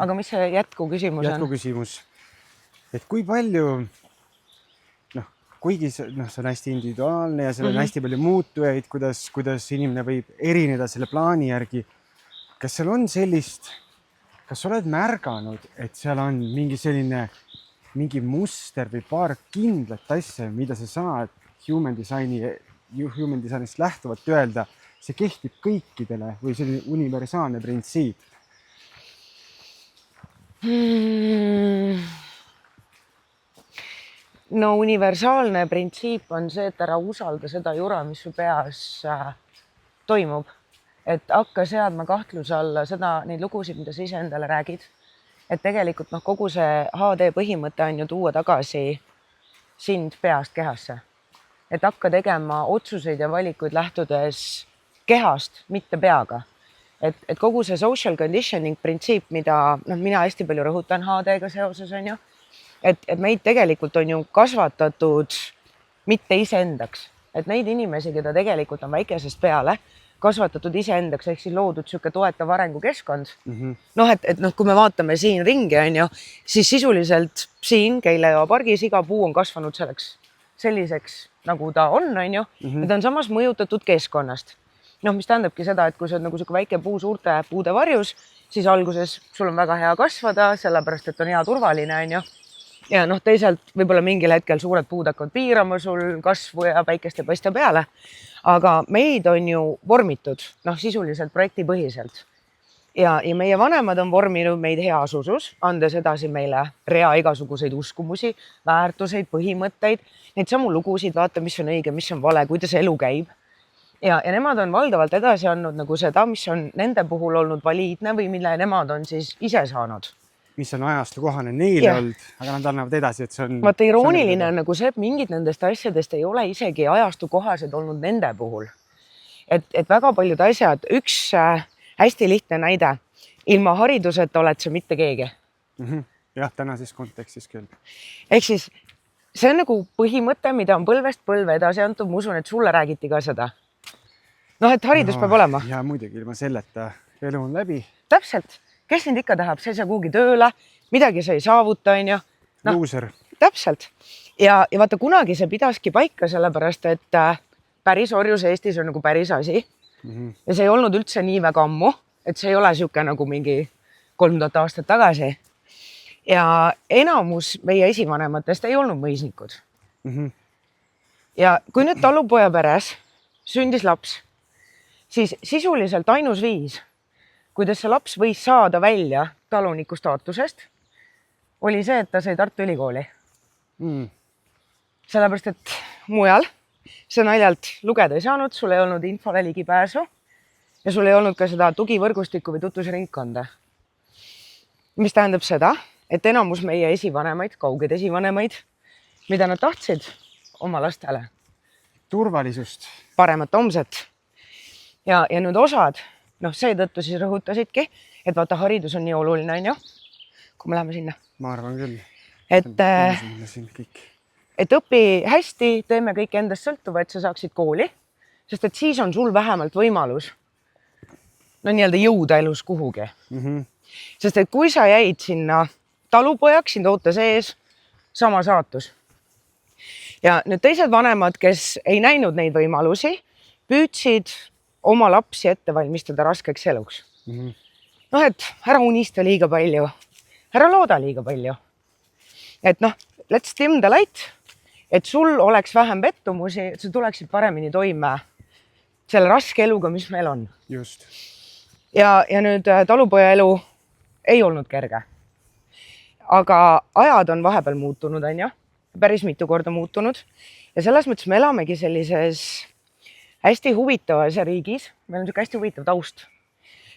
aga mis see jätkuküsimus on? Jätkuküsimus, et kui palju, kuigi see on hästi individuaalne ja seal on hästi palju muutujaid, kuidas inimene võib erineda selle plaani järgi. Kas seal on sellist, kas oled märganud, et seal on mingi muster või paar kindlat asja, mida sa saad human designist lähtuvalt öelda, see kehtib kõikidele või selline universaalne printsiip? No universaalne printsiip on see, et ära usalda seda jura, mis su peas toimub. Et hakka seadma kahtluse alla neid lugusid, mida sa ise endale räägid. Et tegelikult kogu see HD põhimõte on ju tuua tagasi sind peast kehasse. Et hakka tegema otsuseid ja valikuid lähtudes kehast, mitte peaga. Et kogu see social conditioning printsiip, mida mina hästi palju rõhutan HD-ga seoses on ju, et meid tegelikult on ju kasvatatud mitte iseendaks. Et neid inimesi, keda tegelikult on väikesest peale kasvatatud iseendaks, ehk siis loodud siuke toetav arengukeskkond. Kui me vaatame siin ringi on ju, siis sisuliselt siin Keileo pargis iga puu on kasvanud selliseks, nagu ta on ju, ja ta on samas mõjutatud keskkonnast. Mis tähendabki seda, et kui sa oled nagu siuke väike puu suurte puude varjus, siis alguses sul on väga hea kasvada, sellepärast et on hea turvaline on ju. Ja teisalt võib-olla mingil hetkel suured puud hakkavad piirama sul kasvu ja päikest ei paista peale. Aga meid on ju vormitud sisuliselt projektipõhiselt. Ja meie vanemad on vorminud meid heas usus, andes edasi meile rea igasuguseid uskumusi, väärtuseid, põhimõtteid, neid samu lugusid, vaata, mis on õige, mis on vale, kuidas elu käib. Ja nemad on valdavalt edasi andnud nagu seda, mis on nende puhul olnud valiidne või mille nemad on siis ise saanud. Mis on ajastu kohane neile olnud, aga nad annavad edasi, et see on... Vaata, irooniline on nagu see, et mingid nendest asjadest ei ole isegi ajastu kohased olnud nende puhul. Et väga paljud asjad, üks hästi lihtne näide, ilma hariduseta oled sa mitte keegi. Jah, tänases kontekstis küll. Ehk siis see on nagu põhimõte, mida on põlvest põlve edasi antud, ma usun, et sulle räägiti ka seda. Et haridus peab olema. Ja muidugi ilma selleta elu on läbi. Täpselt. Kes sind ikka tahab, sa ei saa kuhugi tööle, midagi sa ei saavuta, on ju. Loser. Täpselt. Ja vaata, kunagi see pidaski paika sellepärast, et päris orjus Eestis on nagu päris asi. Ja see ei olnud üldse nii väga ammu, et see ei ole siuke nagu mingi 3000 aastat tagasi. Ja enamus meie esivanematest ei olnud mõisnikud. Ja kui nüüd talupoja peres sündis laps, siis sisuliselt ainus viis, kuidas see laps võis saada välja taluniku staatusest, oli see, et ta sai Tartu Ülikooli. Sellepärast, et mujal see naljalt lugeda ei saanud, sul ei olnud infole ligipääsu ja sul ei olnud ka seda tugivõrgustikku või tutvusringkonda. Mis tähendab seda, et enamus meie esivanemaid, kauged esivanemaid, mida nad tahtsid oma lastele? Turvalisust. Paremat homset. Ja nüüd osad, seetõttu siis rõhutasidki, et vaata, haridus on nii oluline, on ju, kui me läheme sinna. Ma arvan küll. Et õpi hästi, teeme kõik endast sõltuva, et sa saaksid kooli, sest et siis on sul vähemalt võimalus nii-öelda jõuda elus kuhugi. Sest et kui sa jäid sinna talupojaks, sind ootas ees sama saatus. Ja nüüd teised vanemad, kes ei näinud neid võimalusi, püüdsid oma lapsi ette valmistada raskeks eluks. Et ära unista liiga palju, ära looda liiga palju. Et let's dim the light, et sul oleks vähem pettumusi, et sa tuleksid paremini toime selle raske eluga, mis meil on. Just. Ja nüüd talupoja elu ei olnud kerge. Aga ajad on vahepeal muutunud, on ju, päris mitu korda muutunud. Ja selles mõttes me elamegi sellises hästi huvitavas riigis, meil on siuke hästi huvitav taust.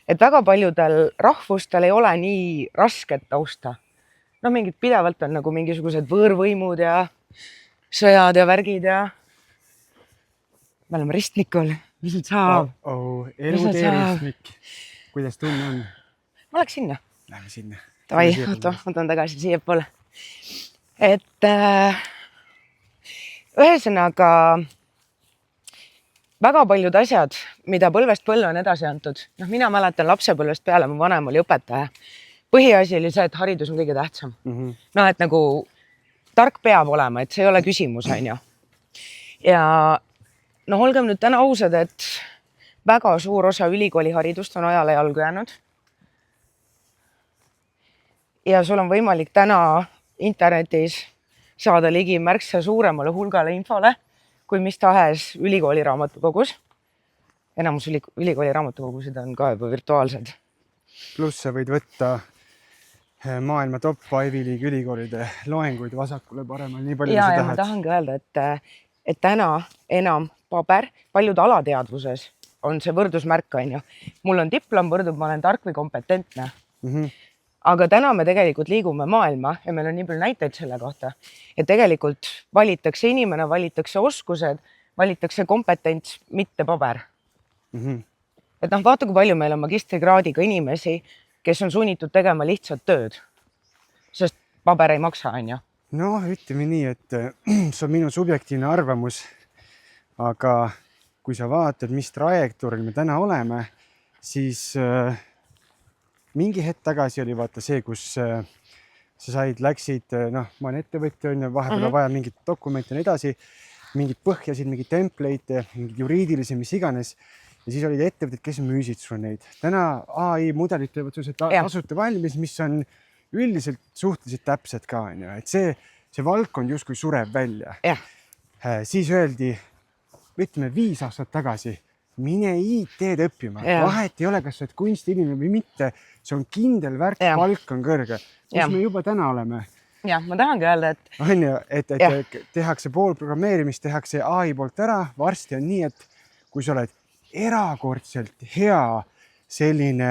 Et väga paljudel rahvustel ei ole nii rasket tausta. Mingid pidevalt on nagu mingisugused võõrvõimud ja sõjad ja värgid ja me oleme ristnikul, mis nüüd saab? Eluteeristnik. Kuidas tunne on? Ma läks sinna. Lähme sinna. Tavai, ma tahan tagasi siia poole. Et ühesõnaga väga paljud asjad, mida põlvest põlve on edasi antud. Mina mäletan lapsepõlvest peale, mu vanem oli õpetaja. põhiasi oli see, et haridus on kõige tähtsam. No, et nagu tark peab olema, et see ei ole küsimus, on ju. Ja no olgem nüüd täna ausad, et väga suur osa ülikooliharidust on ajale jalgu jäänud. Ja sul on võimalik täna internetis saada ligi märksa suuremale hulgale infole kui mis tahes ülikooli raamatukogus. Enamus ülikooli raamatukogusid on ka juba virtuaalsed. Pluss sa võid võtta maailma top 5 League ülikoolide loenguid vasakule paremal, nii palju ja, sa ja ma tahad. tahangi öelda, et täna enam paber, paljud alateadvuses on see võrdusmärk, on ju. Mul on diplom, võrdub, ma olen tark või kompetentne. Aga täna me tegelikult liigume maailma ja meil on nii palju näiteid selle kohta, et tegelikult valitakse inimene, valitakse oskused, valitakse kompetents, mitte paber. Et noh, vaata, kui palju meil on magistrikraadiga inimesi, kes on sunnitud tegema lihtsalt tööd, sest paber ei maksa, on ju. No, ütleme nii, et see on minu subjektiivne arvamus, aga kui sa vaatad, mis trajektooril me täna oleme, siis mingi hetk tagasi oli vaata see, kus sa läksid, noh, ma olen ettevõtja, vahepeal on vaja mingit dokumente ja nii edasi, mingid põhjasid, mingid template'e, mingid juriidilisi, mis iganes. Ja siis olid ettevõtted, kes müüsid sul neid. Täna AI mudelid teevad tasuta valmis, mis on üldiselt suhteliselt täpsed ka. Et see valdkond justkui sureb välja. Siis öeldi, ütleme 5 aastat tagasi, mine IT-d õppima. Vahet ei ole, kas sa oled kunstiinimene või mitte. See on kindel värk, palk on kõrge. Kus me juba täna oleme? Ja, ma tahangi öelda, et... On ju, et tehakse pool programmeerimist, tehakse AI poolt ära. Varsti on nii, et kui sa oled erakordselt hea selline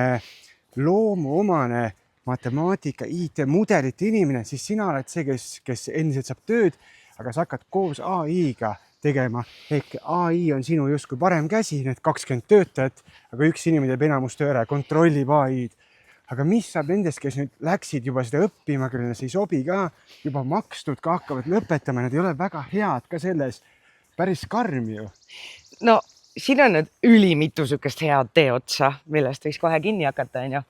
loomuomane matemaatika, IT, mudelite inimene, siis sina oled see, kes endiselt saab tööd, aga sa hakkad koos AI-ga tegema. Ehk AI on sinu justkui parem käsi, need 20 töötajat, aga üks inimene teeb enamus töö ära, kontrollib AI-d. Aga mis saab nendest, kes nüüd läksid juba seda õppima, kellele see ei sobi ka, juba makstud ka hakkavad lõpetama, nad ei ole väga head ka selles. Päris karm ju. No, siin on nüüd ülimitu sükest head teeotsa, millest võiks kohe kinni hakata, on ju.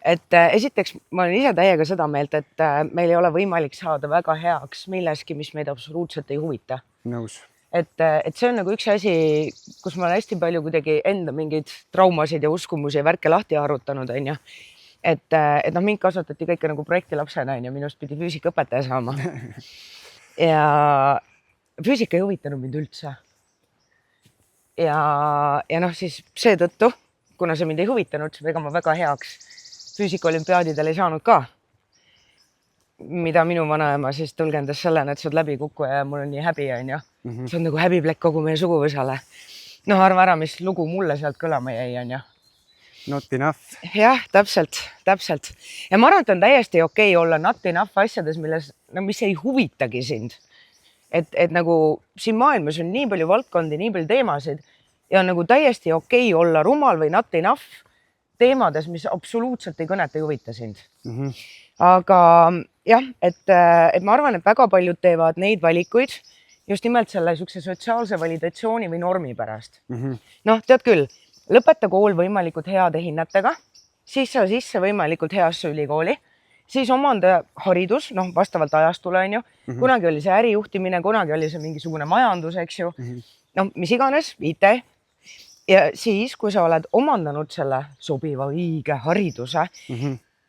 Et esiteks, ma olen ise täiega seda meelt, et meil ei ole võimalik saada väga heaks milleski, mis meid absoluutselt ei huvita. Nõus. Et see on nagu üks asi, kus ma olen hästi palju kuidagi enda mingeid traumasid ja uskumusi ja värke lahti arutanud, on ju. Et noh, mind kasvatati kõike nagu projektilapsena, on ju, minust pidi füüsikaõpetaja saama. Ja füüsika ei huvitanud mind üldse. Ja noh, siis seetõttu, kuna see mind ei huvitanud, ega ma väga heaks füüsikaolümpiaadidel ei saanud ka, mida minu vanaema siis tõlgendas sellena, et sa oled läbikukkuja ja mul on nii häbi, on ju. See on nagu häbiplekk kogu meie suguvõsale. Noh, arva ära, mis lugu mulle sealt kõlama jäi, on ju. Not enough. Jah, täpselt. Ja ma arvan, et on täiesti okei olla not enough asjades, mis ei huvitagi sind. Et nagu siin maailmas on nii palju valdkondi, nii palju teemasid ja on nagu täiesti okei olla rumal või not enough teemades, mis absoluutselt ei kõneta ei huvita sind. Aga jah, et ma arvan, et väga paljud teevad neid valikuid just nimelt selle sükse sotsiaalse validatsiooni või normi pärast. Noh, tead küll, lõpeta kool võimalikult heade hinnatega, siis sa sisse võimalikult heasse ülikooli, siis omanda haridus, noh, vastavalt ajastule, on ju. Kunagi oli see ärijuhtimine, kunagi oli see mingisugune majandus, eks ju. No, mis iganes, IT. Ja siis, kui sa oled omandanud selle sobiva õige hariduse,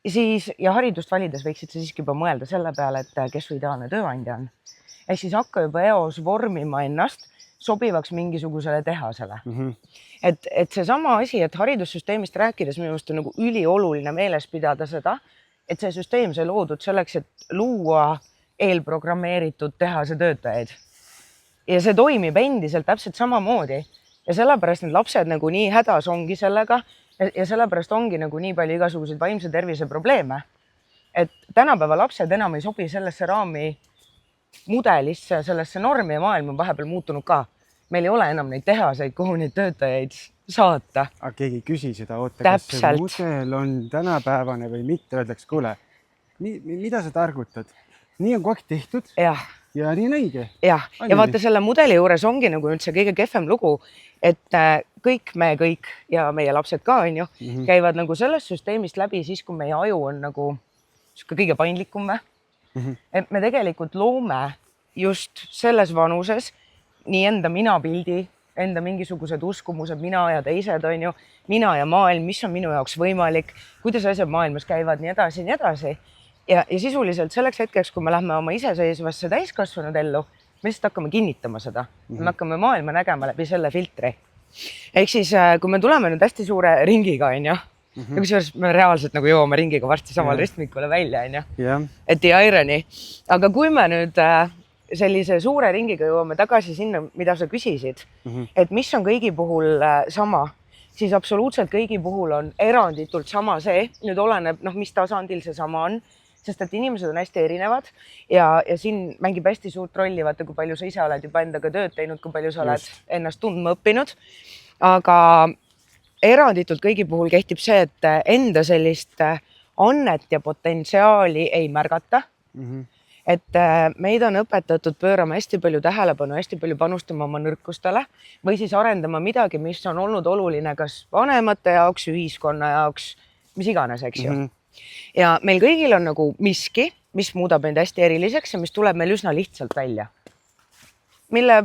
siis, ja haridust valides võiksid sa siiski juba mõelda selle peale, et kes su ideaalne tööandja on. Ja siis hakka juba eos vormima ennast sobivaks mingisugusele tehasele. Et see sama asi, et haridussüsteemist rääkides minu arust on nagu ülioluline meeles pidada seda, et see süsteem sai loodud selleks, et luua eelprogrammeeritud tehase töötajaid. Ja see toimib endiselt täpselt samamoodi. Ja sellepärast need lapsed nagu nii hädas ongi sellega ja sellepärast ongi nagu nii palju igasuguseid vaimse tervise probleeme. Et tänapäeva lapsed enam ei sobi sellesse raami mudelisse, sellesse normi ja maailm on vahepeal muutunud ka. Meil ei ole enam neid tehaseid, kuhu neid töötajaid saata. Aga keegi ei küsi seda, oota, kas see mudel on tänapäevane või mitte, öeldaks, kuule, mida sa targutad? Nii on kogu aeg tehtud. Jah. ja nii on õige. jah, ja vaata selle mudeli juures ongi nagu üldse kõige kehvem lugu, et kõik ja meie lapsed ka on ju, käivad nagu sellest süsteemist läbi siis, kui meie aju on nagu sihuke kõige paindlikum või. Et me tegelikult loome just selles vanuses nii enda minapildi, enda mingisugused uskumused, mina ja teised on ju, mina ja maailm, mis on minu jaoks võimalik, kuidas asjad maailmas käivad, nii edasi, nii edasi. Ja sisuliselt selleks hetkeks, kui me lähme oma iseseisvasse täiskasvanud ellu, me lihtsalt hakkame kinnitama seda. Me hakkame maailma nägema läbi selle filtri. Ehk siis, kui me tuleme nüüd hästi suure ringiga, on ju, ja kusjuures me reaalselt nagu jõuame ringiga varsti samal ristmikule välja, on ju, et the irony. Aga kui me nüüd sellise suure ringiga jõuame tagasi sinna, mida sa küsisid, et mis on kõigi puhul sama, siis absoluutselt kõigi puhul on eranditult sama see, nüüd oleneb, mis tasandil see sama on, sest et inimesed on hästi erinevad ja siin mängib hästi suurt rolli, vaata, kui palju sa ise oled juba endaga tööd teinud, kui palju sa oled ennast tundma õppinud. Aga eranditult kõigi puhul kehtib see, et enda sellist annet ja potentsiaali ei märgata. Et meid on õpetatud pöörama hästi palju tähelepanu, hästi palju panustama oma nõrkustele või siis arendama midagi, mis on olnud oluline kas vanemate jaoks, ühiskonna jaoks, mis iganes, eks ju. Ja meil kõigil on nagu miski, mis muudab meid hästi eriliseks ja mis tuleb meil üsna lihtsalt välja. Mille,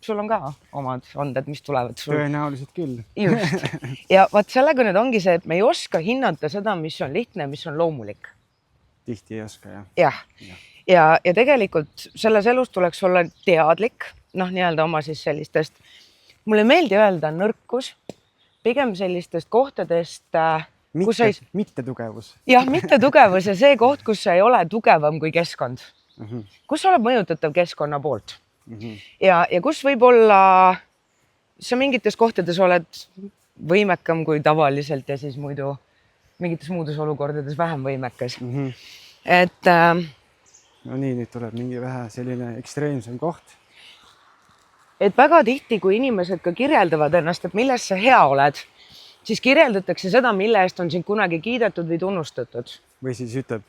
sul on ka omad anded, mis tulevad sul. Tõenäoliselt küll. Just. Ja vaat sellega nüüd ongi see, et me ei oska hinnata seda, mis on lihtne, mis on loomulik. Tihti ei oska, jah. Ja tegelikult selles elus tuleks olla teadlik, nii-öelda oma siis sellistest, mulle ei meeldi öelda nõrkus, pigem sellistest kohtadest, mitte tugevus. Jah, mitte tugevus ja see koht, kus sa ei ole tugevam kui keskkond. Kus sa oled mõjutatav keskkonna poolt. Ja kus võib-olla sa mingites kohtades oled võimekam kui tavaliselt ja siis muidu mingites muudes olukordades vähem võimekas. Et no nii, nüüd tuleb mingi vähe selline ekstreemsem koht. Et väga tihti, kui inimesed ka kirjeldavad ennast, et milles sa hea oled, siis kirjeldatakse seda, mille eest on sind kunagi kiidetud või tunnustatud. Või siis ütleb,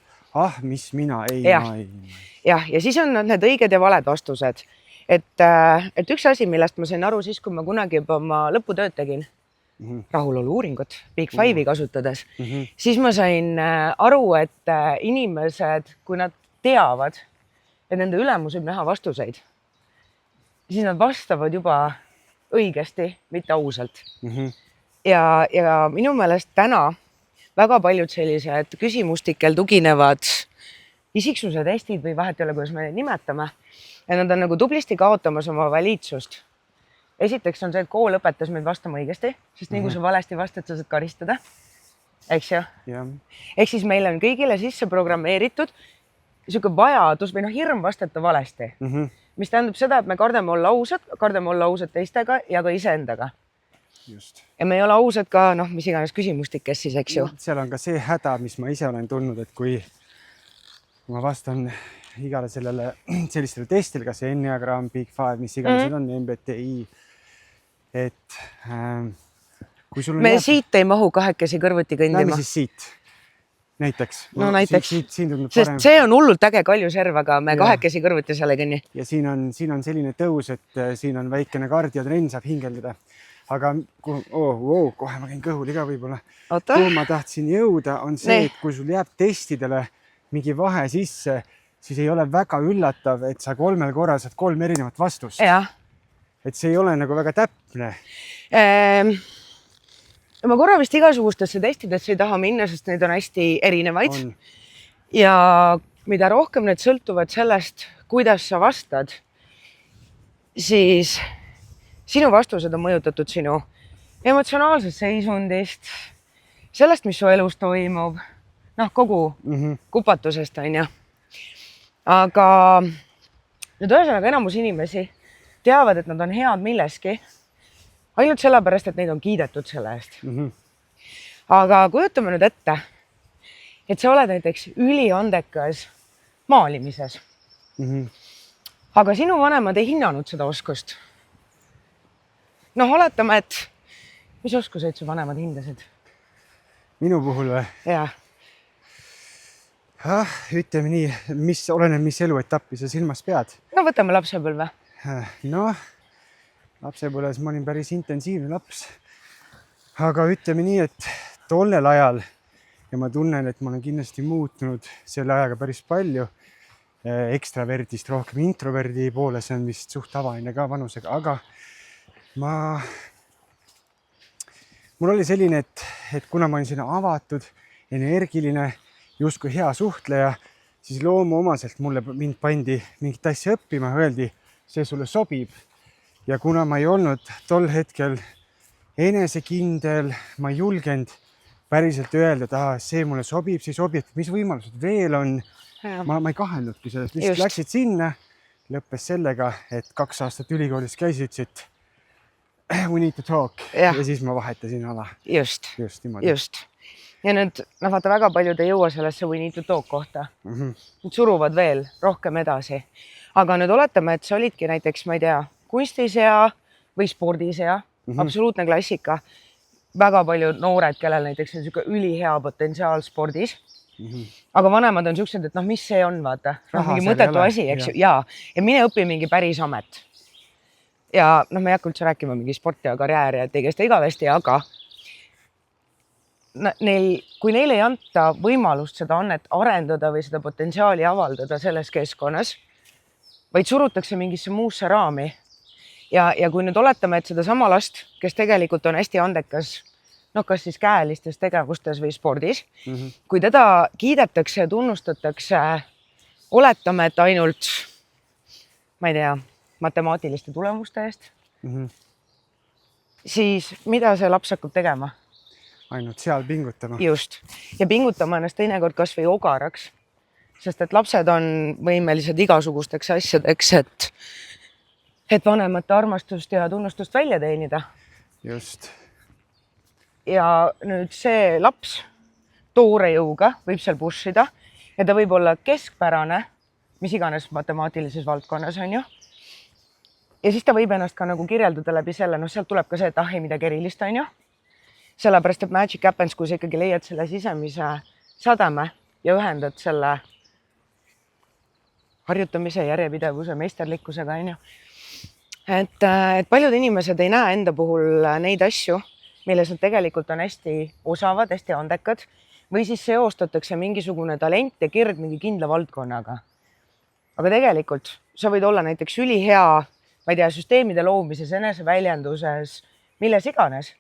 mis mina, ei. Ja siis on need õiged ja valed vastused. Et üks asi, millest ma sain aru siis, kui ma kunagi juba oma lõputööd tegin, rahulolu uuringut, Big Five'i kasutades, siis ma sain aru, et inimesed, kui nad teavad, et nende ülemus võib näha vastuseid, siis nad vastavad juba õigesti, mitte ausalt. Ja minu meelest täna väga paljud sellised küsimustikel tuginevad isiksuse testid või vahet ei ole, kuidas me neid nimetame. Ja nad on nagu tublisti kaotamas oma valiidsust. Esiteks on see, et kool õpetas meid vastama õigesti, sest nii kui sa valesti vastad, sa saad karistada. Eks ju? Ehk siis meil on kõigile sisse programmeeritud siuke vajadus või hirm vastata valesti. Mis tähendab seda, et me kardame olla ausad teistega ja ka iseendaga. Just. Ja me ei ole ausad ka, mis iganes küsimustikes siis, eks ju. Seal on ka see häda, mis ma ise olen tundnud, et kui ma vastan igale sellistele testile, kas see Enneagram, Big Five, mis iganes on, MBTI, et kui sul on me siit ei mahu kahekesi kõrvuti kõndima. Lähme siis siit. Näiteks. No näiteks. Siin sest see on hullult äge kaljuserv, aga me kahekesi kõrvuti selle kõnni. Ja siin on selline tõus, et siin on väikene kardiotrenn, saab hingeldada. Aga kohe ma käin kõhuli ka võib-olla. Kuhu ma tahtsin jõuda, on see, et kui sul jääb testidele mingi vahe sisse, siis ei ole väga üllatav, et sa 3 korral saad 3 erinevat vastust. Et see ei ole nagu väga täpne. Ma korra vist igasugustesse testidesse ei taha minna, sest neid on hästi erinevaid. Ja mida rohkem need sõltuvad sellest, kuidas sa vastad, siis sinu vastused on mõjutatud sinu emotsionaalsest seisundist, sellest, mis su elus toimub, kogu kupatusest on ju. Aga nüüd ühesõnaga enamus inimesi teavad, et nad on head milleski, ainult sellepärast, et neid on kiidetud selle eest. Aga kujutame nüüd ette, et sa oled näiteks üliandekas maalimises. Aga sinu vanemad ei hinnanud seda oskust. Oletame, et mis oskuseid su vanemad hindasid? Minu puhul või? Jah. Ütleme nii, oleneb, mis eluetappi sa silmas pead. No võtame lapsepõlve. Noh, lapsepõlves ma olin päris intensiivne laps. Aga ütleme nii, et tollel ajal ja ma tunnen, et ma olen kindlasti muutunud selle ajaga päris palju. Ekstraverdist rohkem introverdi poole, see on vist suht tavaline ka vanusega, aga mul oli selline, et kuna ma olin selline avatud, energiline, justkui hea suhtleja, siis loomuomaselt mind pandi mingit asja õppima, öeldi, see sulle sobib. Ja kuna ma ei olnud tol hetkel enesekindel, ma ei julgenud päriselt öelda, et see mulle sobib, see sobib, mis võimalused veel on. Ma ei kahelnudki sellest, lihtsalt läksid sinna, lõppes sellega, et 2 aastat ülikoolis käisid, ütlesid, we need to talk ja siis ma vahetasin ala. Just. Niimoodi. Just. Ja nüüd, vaata, väga paljud ei jõua sellesse we need to talk kohta. Nüüd suruvad veel rohkem edasi. Aga nüüd oletame, et sa olidki näiteks, ma ei tea, kunstisea või spordisea, absoluutne klassika. Väga palju noored, kellel näiteks on niisugune ülihea potentsiaal spordis. Aga vanemad on siuksed, et mis see on, vaata. Mingi mõttetu asi, eks ju. Ja mine õpi mingi päris amet. Ja me ei hakka üldse rääkima mingi sporti ja karjääri, et tegest igavesti, aga kui neile ei anta võimalust seda annet arendada või seda potentsiaali avaldada selles keskkonnas, vaid surutakse mingisse muusse raami. Ja kui nüüd oletame, et seda sama last, kes tegelikult on hästi andekas, kas siis käelistes tegevustes või spordis, kui teda kiidetakse ja tunnustatakse, oletame, et ainult, ma ei tea, matemaatiliste tulemuste eest, siis mida see laps hakkab tegema? Ainult seal pingutama. Just. Ja pingutama ennast teinekord kas või ogaraks, sest et lapsed on võimelised igasugusteks asjadeks, et vanemate armastust ja tunnustust välja teenida. Just. Ja nüüd see laps toore jõuga võib seal pushida ja ta võib olla keskpärane, mis iganes matemaatilises valdkonnas on ju. Ja siis ta võib ennast ka nagu kirjeldada läbi selle, sealt tuleb ka see, et ei midagi erilist on ju. Sellepärast, et magic happens, kui sa ikkagi leiad selle sisemise sadame ja ühendad selle harjutamise, järjepidevuse, meisterlikkusega on ju. Et paljud inimesed ei näe enda puhul neid asju, milles nad tegelikult on hästi osavad, hästi andekad või siis seostatakse mingisugune talent ja kirg mingi kindla valdkonnaga. Aga tegelikult sa võid olla näiteks ülihea, ma ei tea, süsteemide loomises, eneseväljenduses, milles iganes.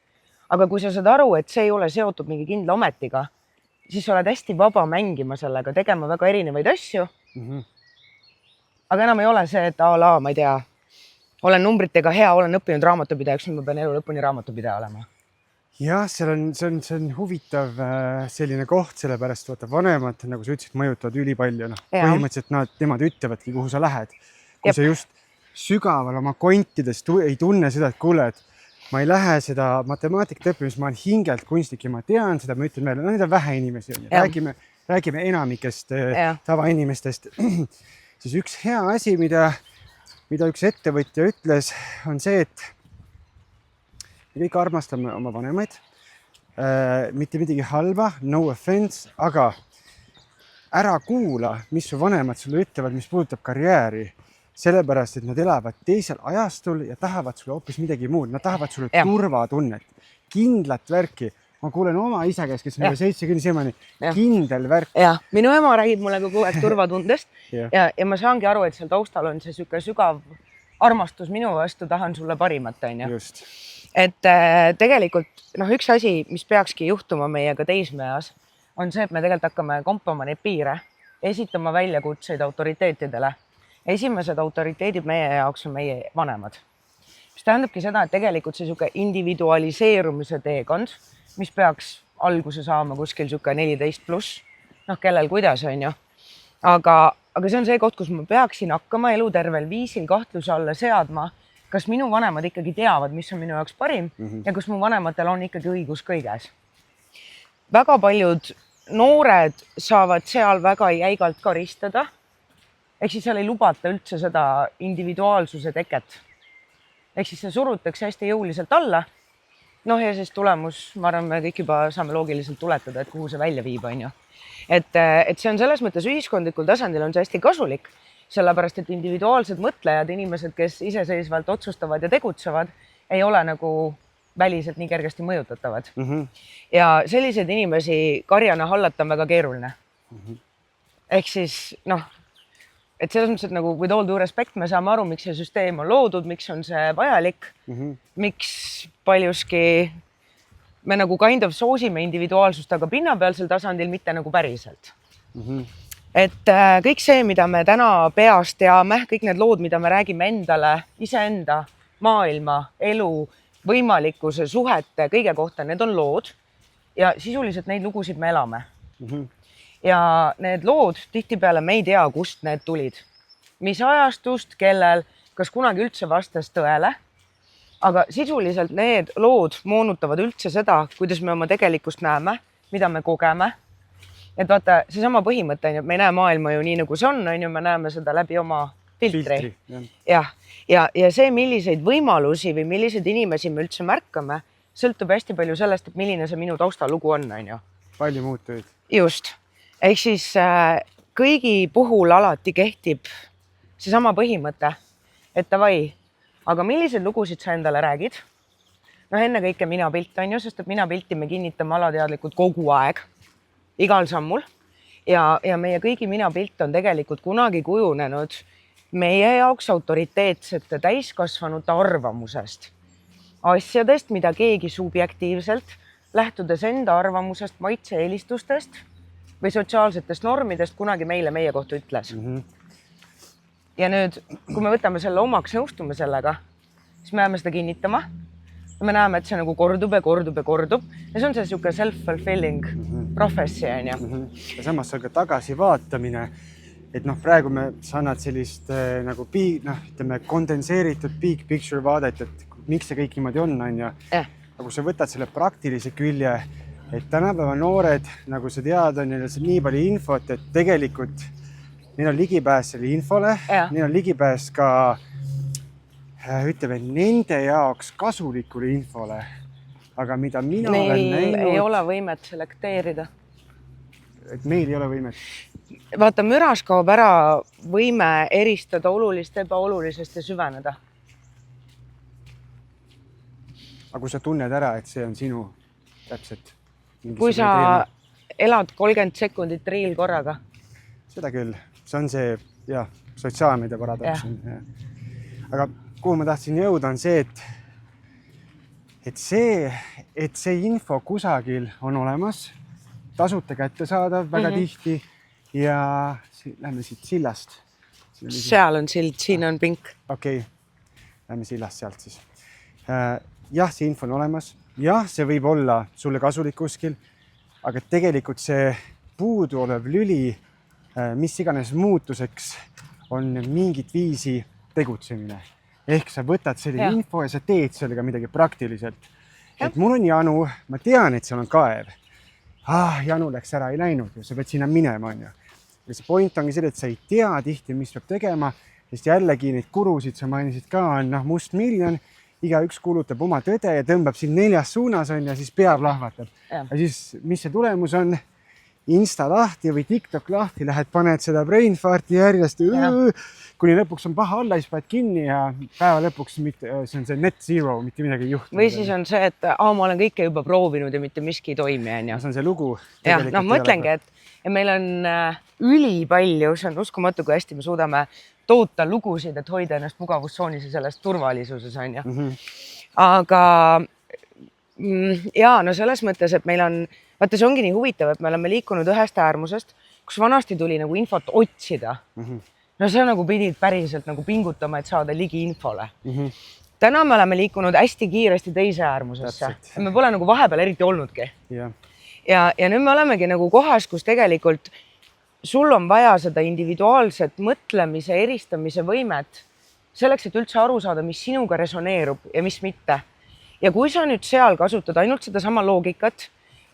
Aga kui sa saad aru, et see ei ole seotud mingi kindla ametiga, siis sa oled hästi vaba mängima sellega, tegema väga erinevaid asju. Aga enam ei ole see, et ma ei tea, olen numbritega hea, olen õppinud raamatupidajaks, nüüd ma pean elu lõpuni raamatupidaja olema. Jah, see on huvitav selline koht, sellepärast vaata vanemad, nagu sa ütlesid, mõjutavad ülipalju. Põhimõtteliselt nemad ütlevadki, kuhu sa lähed. Kui sa just sügaval oma kontidest ei tunne seda, et kuule, et ma ei lähe seda matemaatikat õppimist, ma olen hingelt kunstnik ja ma tean seda, ma ütlen meile, need on vähe inimesi. Räägime enamikest tavainimestest. Siis üks hea asi, mida üks ettevõtja ütles, on see, et me kõik armastame oma vanemaid. Mitte midagi halba, no offense, aga ära kuula, mis su vanemad sulle ütlevad, mis puudutab karjääri. Sellepärast, et nad elavad teisel ajastul ja tahavad sulle hoopis midagi muud. Nad tahavad sulle turvatunnet, kindlat värki. Ma kuulen oma isa käest, kes on juba 70 siiamaani, kindel värk. Ja, minu ema räägib mulle kogu aeg turvatundest ja ma saangi aru, et seal taustal on see sügav armastus minu vastu, tahan sulle parimat. Just. Et tegelikult üks asi, mis peakski juhtuma meiega teismeeas, on see, et me tegelikult hakkame kompama neid piire, esitama väljakutseid autoriteetidele. Esimesed autoriteedid meie jaoks on meie vanemad. Mis tähendabki seda, et tegelikult see individualiseerumise teekond, mis peaks alguse saama kuskil 14+, kellel kuidas on ju. Aga see on see koht, kus ma peaksin hakkama elutervel viisil kahtluse alla seadma, kas minu vanemad ikkagi teavad, mis on minu jaoks parim ja kas mu vanematel on ikkagi õigus kõiges. Väga paljud noored saavad seal väga jäigalt karistada. Ehk siis seal ei lubata üldse seda individuaalsuse teket. Ehk siis see surutakse hästi jõuliselt alla noh, ja siis tulemus, ma arvan, me kõik juba saame loogiliselt tuletada, et kuhu see välja viib, on ju. Et see on selles mõttes ühiskondlikul tasandil on see hästi kasulik, sellepärast et individuaalsed mõtlejad, inimesed, kes iseseisvalt otsustavad ja tegutsevad, ei ole nagu väliselt nii kergesti mõjutatavad. Ja selliseid inimesi karjana hallata on väga keeruline. Ehk siis noh, et selles mõttes, et nagu with all due respect me saame aru, miks see süsteem on loodud, miks on see vajalik, miks paljuski me nagu kind of soosime individuaalsust, aga pinnapealsel tasandil mitte nagu päriselt. Et kõik see, mida me täna peast teame, kõik need lood, mida me räägime endale, iseenda, maailma, elu, võimalikkuse, suhete, kõige kohta, need on lood ja sisuliselt neid lugusid me elame. Ja need lood tihtipeale me ei tea, kust need tulid. Mis ajastust, kellel, kas kunagi üldse vastas tõele. Aga sisuliselt need lood moonutavad üldse seda, kuidas me oma tegelikkust näeme, mida me kogeme. Et vaata, see sama põhimõte on, et me ei näe maailma ju nii, nagu see on ju, me näeme seda läbi oma filtri. Ja see, milliseid võimalusi või milliseid inimesi me üldse märkame, sõltub hästi palju sellest, et milline see minu taustalugu on ju. Palju muutuid. Just. Ehk siis kõigi puhul alati kehtib seesama põhimõte, et davai, aga milliseid lugusid sa endale räägid? No enne kõike minapilt on ju, sest et minapilti me kinnitame alateadlikult kogu aeg, igal sammul. Ja meie kõigi minapilt on tegelikult kunagi kujunenud meie jaoks autoriteetsete täiskasvanute arvamusest. Asjadest, mida keegi subjektiivselt, lähtudes enda arvamusest, maitse-eelistustest või sotsiaalsetest normidest kunagi meile meie kohta ütles. Ja nüüd, kui me võtame selle omaks, nõustume sellega, siis me jääme seda kinnitama. Ja me näeme, et see nagu kordub ja kordub ja kordub. Ja see on see siuke self-fulfilling prophecy, on ju. Ja samas seal ka tagasi vaatamine, et noh, praegu sa annad sellist nagu ütleme, kondenseeritud big picture vaadet, et miks see kõik niimoodi on ju. Aga kui sa võtad selle praktilise külje, et tänapäeva noored, nagu sa tead, on nii palju infot, et tegelikult neil on ligipääs selle infole, neil on ligipääs ka ütleme, nende jaoks kasulikule infole. Aga mida mina olen näinud... Neil ei ole võimet selekteerida. Et meil ei ole võimet. Vaata, müras kaob ära võime eristada olulist ebaolulisest ja süveneda. Aga kui sa tunned ära, et see on sinu täpselt... Kui sa elad 30 sekundit riil korraga. Seda küll. See on see sotsiaalmeedia paradoks. Aga kuhu ma tahtsin jõuda on see, et see info kusagil on olemas, tasuta kättesaadav väga tihti ja lähme siit sillast. Seal on sild, siin on pink. Okei, lähme sillast sealt siis. Jah, see info on olemas. Jah, see võib olla sulle kasulik kuskil, aga tegelikult see puudu olev lüli, mis iganes muutuseks, on mingit viisi tegutsemine. Ehk sa võtad selle info ja sa teed sellega midagi praktiliselt. Et mul on janu, ma tean, et seal on kaev. Janu läks ära, ei läinud ja sa pead sinna minema. Ja see point ongi see, et sa ei tea tihti, mis peab tegema, sest jällegi neid kurusid sa mainisid ka on must miljon. Igaüks kuulutab oma tõde ja tõmbab siin 4 suunas ja siis peab lahvatab. Ja siis, mis see tulemus on? Insta lahti või TikTok lahti, lähed, paned seda brain farti järjest, kuni lõpuks on paha olla, siis paned kinni ja päeva lõpuks see on see net zero, mitte midagi ei juhtu. Või siis on see, et ma olen kõike juba proovinud ja mitte miski ei toimi. See on see lugu. Mõtlengi, et meil on ülipalju, see on uskumatu, kui hästi me suudame toota lugusid, et hoida ennast mugavustsoonis ja sellest turvalisuses on ju. Aga selles mõttes, et meil on, vaata see ongi nii huvitav, et me oleme liikunud ühest äärmusest, kus vanasti tuli nagu infot otsida. No see nagu pidid päriselt nagu pingutama, et saada ligi infole. Täna me oleme liikunud hästi kiiresti teise äärmusesse. Me pole nagu vahepeal eriti olnudki. Ja nüüd me olemegi nagu kohas, kus tegelikult sul on vaja seda individuaalset mõtlemise, eristamise võimet selleks, et üldse aru saada, mis sinuga resoneerub ja mis mitte. Ja kui sa nüüd seal kasutad ainult seda sama loogikat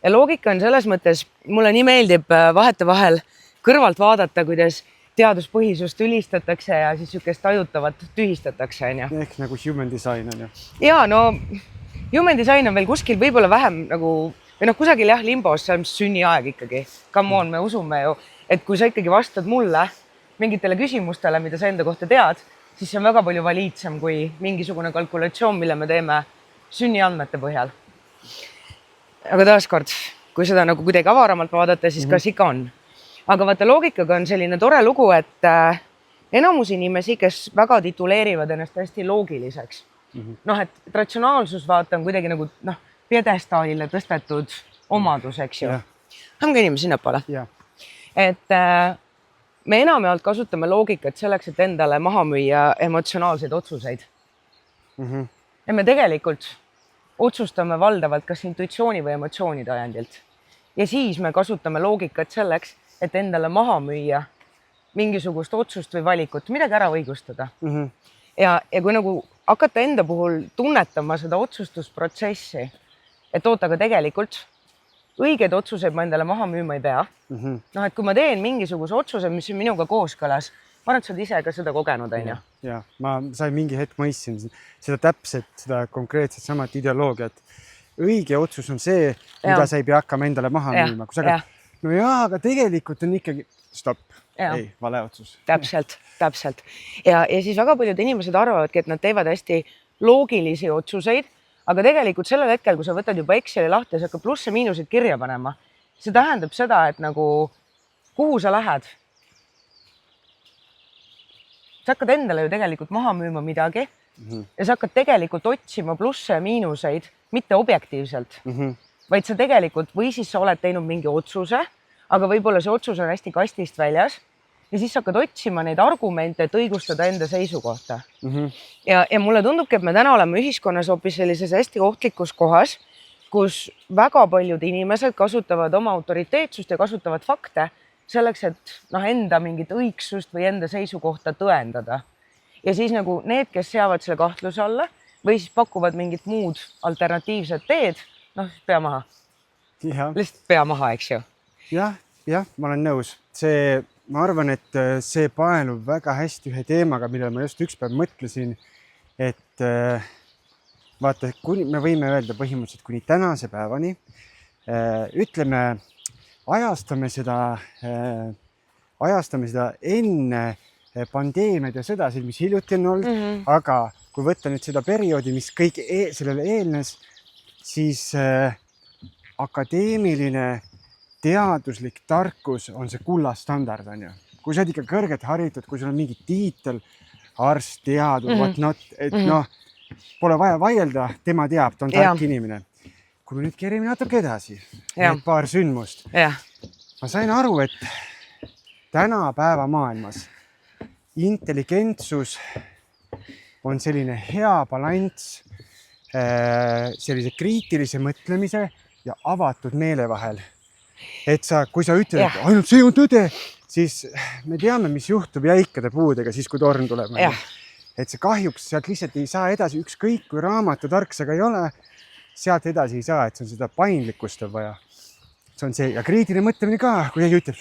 ja loogika on selles mõttes, mulle nii meeldib vahetevahel kõrvalt vaadata, kuidas teaduspõhisust ülistatakse ja siis sükest tajutavat tühistatakse. Ehk nagu human design on ju. Ja no Human design on veel kuskil võib-olla vähem nagu, või noh, kusagil jah, limbos, see on sünniaeg ikkagi. Come on, me usume ju, et kui sa ikkagi vastad mulle mingitele küsimustele, mida sa enda kohta tead, siis see on väga palju valiidsem kui mingisugune kalkulatsioon, mille me teeme sünniandmete põhjal. Aga taaskord, kui seda nagu kuidagi avaramalt vaadata, siis kas ikka on. Aga vaata, loogikaga on selline tore lugu, et enamus inimesi, kes väga tituleerivad ennast hästi loogiliseks. Noh, et ratsionaalsus vaata on kuidagi nagu pjedestaalile tõstetud omadus, eks ju. Hamge inimesi sinnapoole. Et me enamjaolt kasutame loogikat selleks, et endale maha müüa emotsionaalseid otsuseid. Ja me tegelikult otsustame valdavalt kas intuitsiooni või emotsioonide ajendilt. Ja siis me kasutame loogikat selleks, et endale maha müüa mingisugust otsust või valikut, midagi ära õigustada. Ja kui nagu hakata enda puhul tunnetama seda otsustusprotsessi, et oota, aga tegelikult õigeid otsuseid ma endale maha müüma ei pea. Noh, et kui ma teen mingisuguse otsuse, mis on minuga kooskõlas, ma arvan, et sa oled ise ka seda kogenud, on ju? Ja, ma sain mingi hetk mõistsin seda täpselt, seda konkreetset samat ideoloogiat. Õige otsus on see, mida sa ei pea hakkama endale maha müüma. Kui sa no jaa, aga tegelikult on ikkagi stopp. Ei, vale otsus. Täpselt. Ja siis väga paljud inimesed arvavadki, et nad teevad hästi loogilisi otsuseid, aga tegelikult sellel hetkel, kui sa võtad juba Exceli lahti ja sa hakkad plusse miinuseid kirja panema, see tähendab seda, et nagu kuhu sa lähed. Sa hakkad endale ju tegelikult maha müüma midagi ja sa hakkad tegelikult otsima plusse ja miinuseid, mitte objektiivselt, vaid sa tegelikult või siis sa oled teinud mingi otsuse, aga võib-olla see otsus on hästi kastist väljas ja siis sa hakkad otsima neid argumente, et õigustada enda seisukohta. Ja mulle tundubki, et me täna oleme ühiskonnas hoopis sellises hästi ohtlikus kohas, kus väga paljud inimesed kasutavad oma autoriteetsust ja kasutavad fakte selleks, et enda mingit õigsust või enda seisukohta tõendada. Ja siis nagu need, kes seavad selle kahtluse alla või siis pakuvad mingit muud alternatiivset teed, pea maha. Lihtsalt pea maha, eks ju? Jah, ma olen nõus. Ma arvan, et see paelub väga hästi ühe teemaga, mille ma just üks päev mõtlesin, et vaata, me võime öelda põhimõtteliselt kuni tänase päevani, ütleme, ajastame seda enne pandeemiad ja sõdasid, mis hiljuti on olnud, aga kui võtta nüüd seda perioodi, mis kõik sellele eelnes, siis akadeemiline teaduslik tarkus on see kullastandard, on ju. Kui sa oled ikka kõrget haritud, kui sul on mingi tiitel, arst, teadur, whatnot, et pole vaja vaielda, tema teab, ta on tark inimene. Kui me nüüd kerime natuke edasi, need paar sündmust, ma sain aru, et tänapäeva maailmas intelligentsus on selline hea balanss sellise kriitilise mõtlemise ja avatud meele vahel. Et kui sa ütled, et ainult see on tõde, siis me teame, mis juhtub jäikade puudega siis, kui torn tuleb. Et see kahjuks sealt lihtsalt ei saa edasi, ükskõik kui raamatu tark sa ka ei ole, sealt edasi ei saa, et see on seda paindlikkust on vaja. See on see ja kriitiline mõtlemine ka, kui keegi ütleb,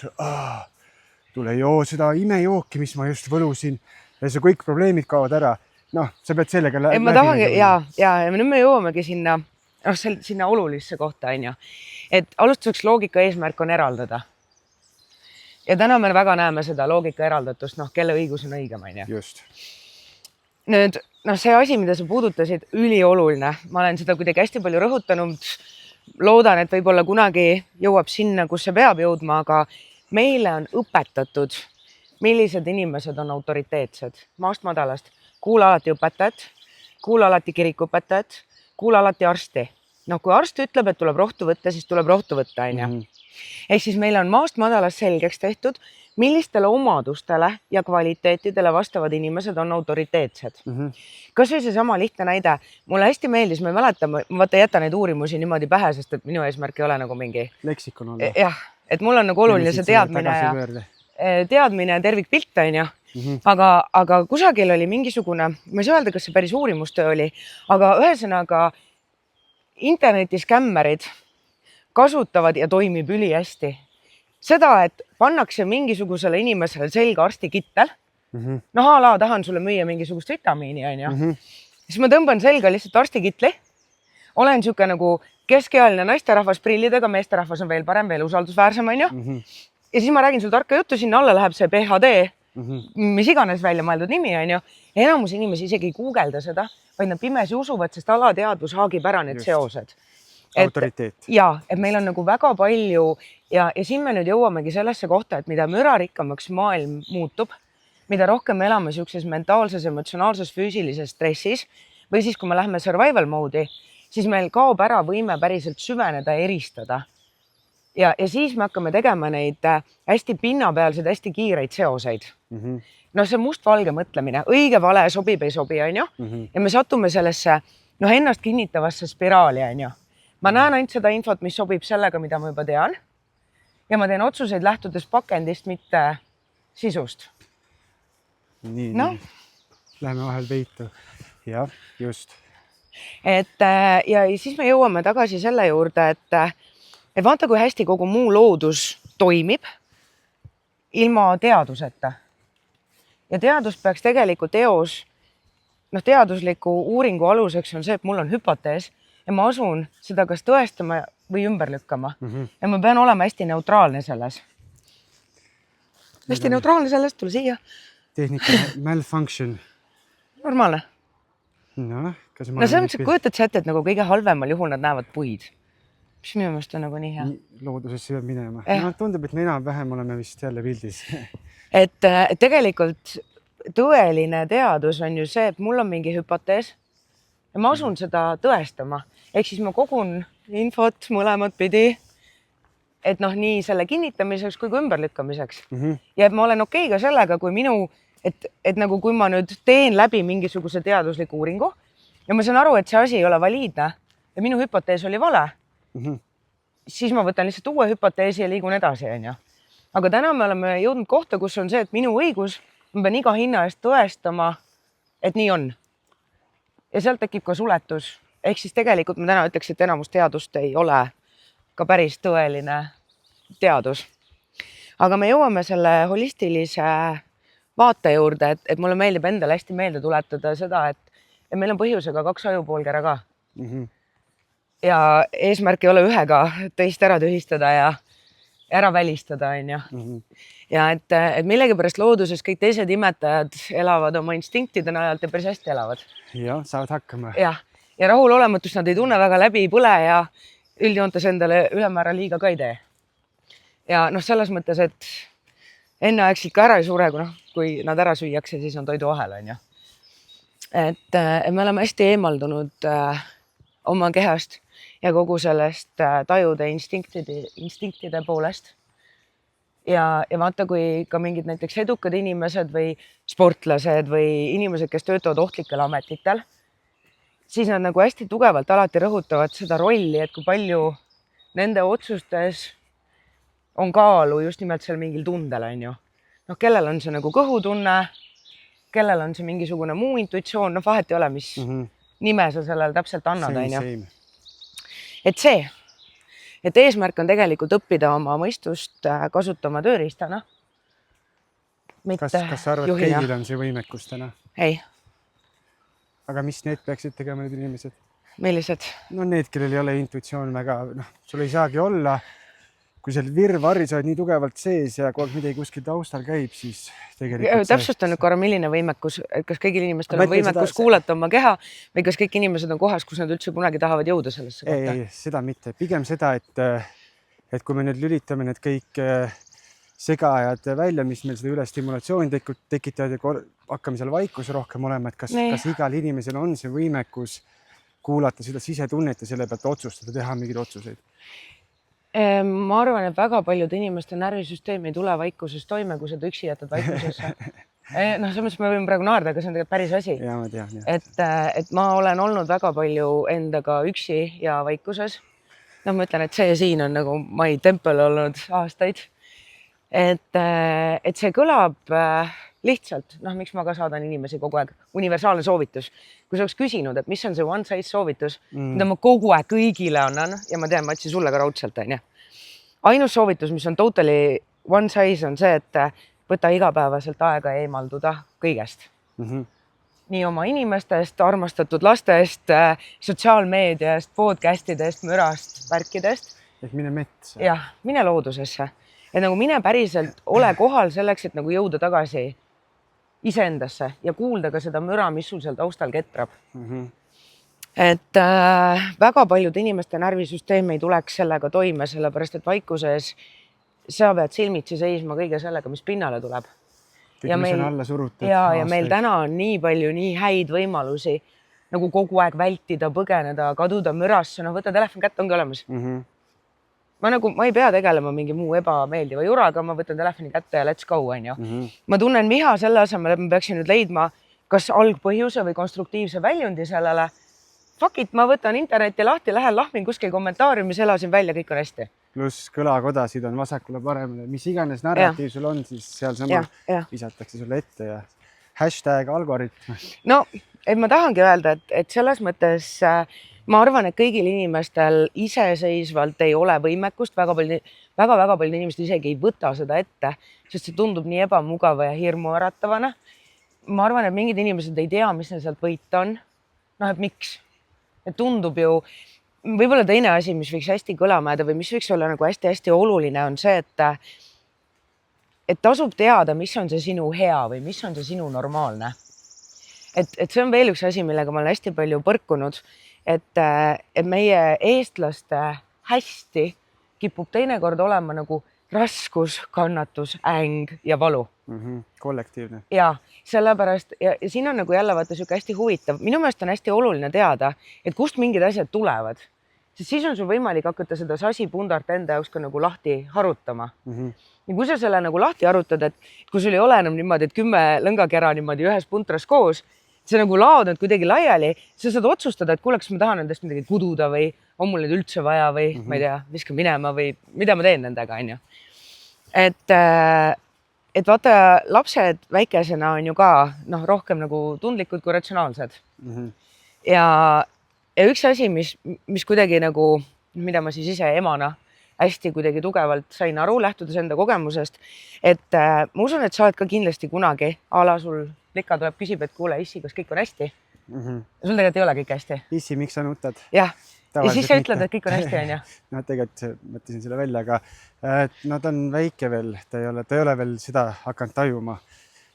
tule joo seda imejooki, mis ma just võlusin ja see kõik probleemid kaovad ära. Sa pead sellega läbi. Ma tahangi, ja nüüd me jõuamegi sinna olulisse kohta, on ju. Et alustuseks loogika eesmärk on eraldada. Ja täna me väga näeme seda loogika eraldatust, kelle õigus on õigem, on ju. Just. Nüüd, see asi, mida sa puudutasid, ülioluline. Ma olen seda kuidagi hästi palju rõhutanud. Loodan, et võib-olla kunagi jõuab sinna, kus see peab jõudma, aga meile on õpetatud, millised inimesed on autoriteetsed. Maast madalast. Kuula alati õpetajat, kuula alati kirikuõpetajat, kuula alati arsti. Kui arst ütleb, et tuleb rohtu võtta, siis tuleb rohtu võtta, on ju. Ehk siis meil on maast madalas selgeks tehtud, millistele omadustele ja kvaliteetidele vastavad inimesed on autoriteetsed. Kas või see sama lihtne näide. Mulle hästi meeldis, ma ei mäleta, ma jäta neid uurimusi niimoodi pähe, sest et minu eesmärk ei ole nagu mingi leksikon olla. Jah, et mul on nagu oluline see teadmine ja tervikpilt, on ju. Aga kusagil oli mingisugune, ma ei saa öelda, kas see päris uurimustöö oli, aga ühesõnaga internetis kämmerid kasutavad ja toimib üli hästi. Seda, et pannakse mingisugusele inimesele selga arstikittel, tahan sulle müüa mingisugust vitamiini, on ju. Siis ma tõmban selga lihtsalt arstikitli, olen sihuke nagu keskealine naisterahvas prillidega, meesterahvas on veel parem, veel usaldusväärsem, on ju. Ja siis ma räägin sul tarka juttu, sinna alla läheb see PhD, mis iganes välja mõeldud nimi, on ju. Enamus inimesi isegi ei guugelda seda, vaid nad pimesi usuvad, sest alateadvus haagib ära need seosed. Autoriteet. Ja, et meil on nagu väga palju ja siin me nüüd jõuamegi sellesse kohta, et mida mürarikkamaks maailm muutub, mida rohkem me elame siukses mentaalses, emotsionaalses, füüsilises stressis või siis, kui me lähme survival mode'i, siis meil kaob ära võime päriselt süveneda ja eristada. Ja siis me hakkame tegema neid hästi pinnapealseid, hästi kiireid seoseid. No see must-valge mõtlemine, õige, vale, sobib, ei sobi, on ju. Ja me satume sellesse ennast kinnitavasse spiraali, on ju. Ma näen ainult seda infot, mis sobib sellega, mida ma juba tean. Ja ma teen otsuseid lähtudes pakendist, mitte sisust. Nii. Läheme vahel peitu. Jah, just. Ja siis me jõuame tagasi selle juurde, et vaata, kui hästi kogu muu loodus toimib ilma teaduseta. Ja teadus peaks tegelikult eos, teadusliku uuringu aluseks on see, et mul on hüpotees ja ma asun seda kas tõestama või ümber lükkama. Ja ma pean olema hästi neutraalne selles. Hästi neutraalne selles, tule siia. Tehnika malfunction. Normaalne. No, selles mõttes, et kujutad sa ette, et nagu kõige halvemal juhul nad näevad puid. Mis minu meelest on nagu nii hea. Loodusesse peab minema. Tundub, et me enam-vähem oleme vist jälle pildis. Et tegelikult tõeline teadus on ju see, et mul on mingi hüpotees ja ma asun seda tõestama. Ehk siis ma kogun infot mõlemat pidi, et nii selle kinnitamiseks kui ka ümberlükkamiseks. Ja et ma olen okei ka sellega, kui et nagu kui ma nüüd teen läbi mingisuguse teadusliku uuringu ja ma saan aru, et see asi ei ole valiidne ja minu hüpotees oli vale, siis ma võtan lihtsalt uue hüpoteesi ja liigun edasi, on ju. Aga täna me oleme jõudnud kohta, kus on see, et minu õigus, ma pean iga hinna eest tõestama, et nii on. Ja sealt tekib ka suletus. Ehk siis tegelikult ma täna ütleks, et enamus teadust ei ole ka päris tõeline teadus. Aga me jõuame selle holistilise vaate juurde, et mulle meeldib endale hästi meelde tuletada seda, et meil on põhjusega 2 ajupoolkera ka. Ja eesmärk ei ole ühega teist ära tühistada ja ära välistada, on ju. Ja et millegipärast looduses kõik teised imetajad elavad oma instinktide najalt ja päris hästi elavad. Ja, saavad hakkama. Ja rahulolematust nad ei tunne väga läbi, ei põle ja üldjoontes endale ülemäära liiga ka ei tee. Ja selles mõttes, et enneaegselt ka ära ei sure, kui nad ära süüakse, siis on toidu vahel, on ju. Et me oleme hästi eemaldunud oma kehast ja kogu sellest tajude instinktide poolest. Ja vaata, kui ka mingid näiteks edukad inimesed või sportlased või inimesed, kes töötavad ohtlikel ametitel, siis nad nagu hästi tugevalt alati rõhutavad seda rolli, et kui palju nende otsustes on kaalu just nimelt seal mingil tundel, on ju. Kellel on see nagu kõhutunne, kellel on see mingisugune muu intuitsioon, vahet ei ole, mis nime sa sellel täpselt annad, on ju. Et see, et eesmärk on tegelikult õppida oma mõistust kasutama tööriistana. Kas sa arvad, et kõigil on see võimekus täna? Ei. Aga mis need peaksid tegema need inimesed? Millised? Need, kellel ei ole intuitsioon väga, sul ei saagi olla. Kui seal virvarris oled nii tugevalt sees ja kogu aeg midagi kuskil taustal käib, siis tegelikult... Täpsustan nüüd korra, milline võimekus, et kas kõigil inimestel on võimekus kuulata oma keha või kas kõik inimesed on kohas, kus nad üldse kunagi tahavad jõuda sellesse kohta? Ei, seda mitte. Pigem seda, et kui me nüüd lülitame need kõik segajad välja, mis meil seda ülestimulatsiooni tekitavad ja hakkame seal vaikus rohkem olema, et kas igal inimesel on see võimekus kuulata seda sisetunnet ja selle pealt otsustada, teha mingeid otsuseid? Ma arvan, et väga paljud inimeste närvisüsteem ei tule vaikuses toime, kui seda üksi jätad vaikusesse. Selles mõttes me võime praegu naarda, aga see on tegelikult päris asi. Ja, ma tean. Et ma olen olnud väga palju endaga üksi ja vaikuses. Ma ütlen, et see siin on nagu my tempel olnud aastaid. Et see kõlab lihtsalt, miks ma ka saadan inimesi kogu aeg, universaalne soovitus. Kui sa oleks küsinud, et mis on see one size soovitus, mida ma kogu aeg kõigile annan ja ma tean, ma otsin sulle ka raudselt, on ju. Ainus soovitus, mis on totally one size on see, et võta igapäevaselt aega eemalduda kõigest. nii oma inimestest, armastatud lastest, sotsiaalmeediast, podcastidest, mürast, värkidest. Et mine metsa. Jah, mine loodusesse. Et nagu mine päriselt ole kohal selleks, et nagu jõuda tagasi iseendasse ja kuulda ka seda müra, mis sul seal taustal ketrab. Et väga paljude inimeste närvisüsteem ei tuleks sellega toime, sellepärast et vaikuses sa pead silmitsi seisma kõige sellega, mis pinnale tuleb. Kõik, mis on alla surutud. Ja meil täna on nii palju nii häid võimalusi nagu kogu aeg vältida, põgeneda, kaduda mürasse. No võta telefon kätte, ongi olemas. Ma ei pea tegelema mingi muu ebameeldiva juraga, ma võtan telefoni kätte ja let's go, on ju. Ma tunnen viha selle asemel, et ma peaksin nüüd leidma kas algpõhjuse või konstruktiivse väljundi sellele. Fuck it, ma võtan interneti lahti, lähen lahmin kuskil kommentaariumis, elasin välja, kõik on hästi. Pluss kõlakodasid on vasakule paremale. Mis iganes narratiiv sul on, siis seal sama visatakse sulle ette ja hashtag algoritm. No, et ma tahangi öelda, et selles mõttes ma arvan, et kõigil inimestel iseseisvalt ei ole võimekust, väga palju inimesed isegi ei võta seda ette, sest see tundub nii ebamugava ja hirmu äratavana. Ma arvan, et mingid inimesed ei tea, mis neil sealt võita on. Noh, et miks? Et tundub ju, võib-olla teine asi, mis võiks hästi kõlama jääda või mis võiks olla nagu hästi-hästi oluline on see, et tasub teada, mis on see sinu hea või mis on see sinu normaalne. Et see on veel üks asi, millega ma olen hästi palju põrkunud, et meie eestlaste hästi kipub teinekord olema nagu raskus, kannatus, äng ja valu. Kollektiivne. Ja sellepärast, ja siin on nagu jälle vaata siuke hästi huvitav. Minu meelest on hästi oluline teada, et kust mingid asjad tulevad. Sest siis on sul võimalik hakata seda sasipundart enda jaoks ka nagu lahti harutama. Ja kui sa selle nagu lahti harutad, et kui sul ei ole enam niimoodi, et 10 lõngakera niimoodi ühes puntras koos, see nagu laod nüüd kuidagi laiali, sa saad otsustada, et kuule, kas ma tahan nendest midagi kududa või on mul neid üldse vaja või ma ei tea, viskan minema või mida ma teen nendega, on ju. Et vaata, lapsed väikesena on ju ka rohkem nagu tundlikud kui ratsionaalsed. Ja üks asi, mis kuidagi nagu, mida ma siis ise emana hästi kuidagi tugevalt sain aru, lähtudes enda kogemusest, et ma usun, et sa oled ka kindlasti kunagi ala sul Lika tuleb, küsib, et kuule, issi, kas kõik on hästi? Sul tegelikult ei ole kõik hästi. Issi, miks sa nutad? Jah. Ja siis sa ütled, et kõik on hästi, on ju? No tegelikult mõtlesin selle välja, aga ta on väike veel, ta ei ole veel seda hakanud tajuma,